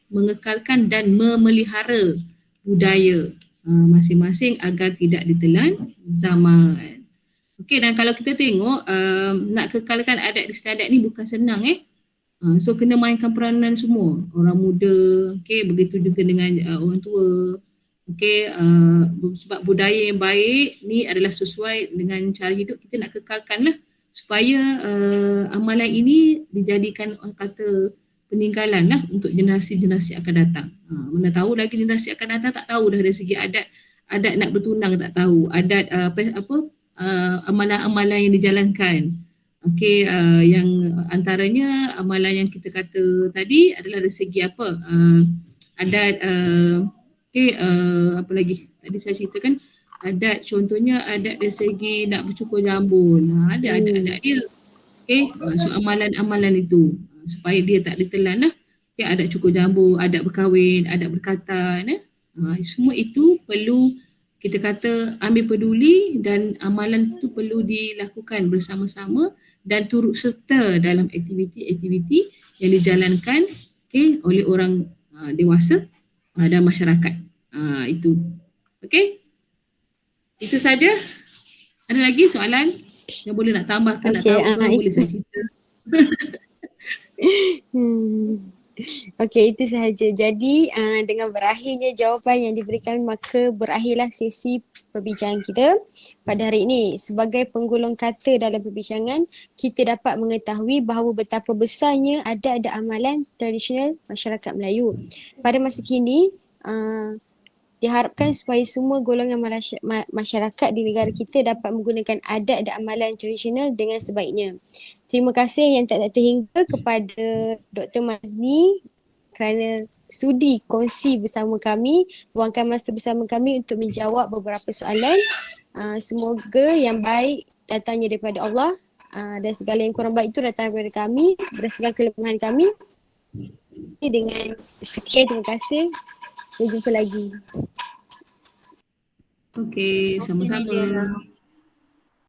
mengekalkan dan memelihara budaya masing-masing agar tidak ditelan zaman. Okey, dan kalau kita tengok nak kekalkan adat istiadat ni bukan senang so kena mainkan peranan semua, orang muda, okey, begitu juga dengan orang tua. Okey, sebab budaya yang baik ni adalah sesuai dengan cara hidup, kita nak kekalkan lah supaya amalan ini dijadikan orang kata peninggalan lah untuk generasi-generasi akan datang. Mana tahu lagi generasi akan datang tak tahu dah dari segi adat nak bertunang, tak tahu adat amalan-amalan yang dijalankan. Okey, yang antaranya amalan yang kita kata tadi adalah dari segi adat apa lagi tadi saya ceritakan, adat contohnya adat dari segi nak bercukur jambun. Ada adat-adat dia. Okey, so amalan-amalan itu supaya dia tak ditelan lah. Okay, adat cukur jambu, adat berkahwin, adat berkatan. Semua itu perlu kita kata ambil peduli, dan amalan itu perlu dilakukan bersama-sama dan turut serta dalam aktiviti-aktiviti yang dijalankan oleh orang dewasa dan masyarakat. Itu. Okey? Itu saja. Ada lagi soalan yang boleh nak tambah ke, nak tahu ke, boleh saya cerita. Okey, itu sahaja. Jadi dengan berakhirnya jawapan yang diberikan, maka berakhirlah sesi perbincangan kita pada hari ini. Sebagai penggolong kata dalam perbincangan, kita dapat mengetahui bahawa betapa besarnya ada amalan tradisional masyarakat Melayu. Pada masa kini, diharapkan supaya semua golongan masyarakat di negara kita dapat menggunakan adat dan amalan tradisional dengan sebaiknya. Terima kasih yang tak terhingga kepada Dr. Mazni kerana sudi kongsi bersama kami, luangkan masa bersama kami untuk menjawab beberapa soalan. Semoga yang baik datangnya daripada Allah, dan segala yang kurang baik itu datang daripada kami, berdasarkan kelemahan kami. Dengan sekian, terima kasih. Sampai jumpa lagi. Okey, sama-sama.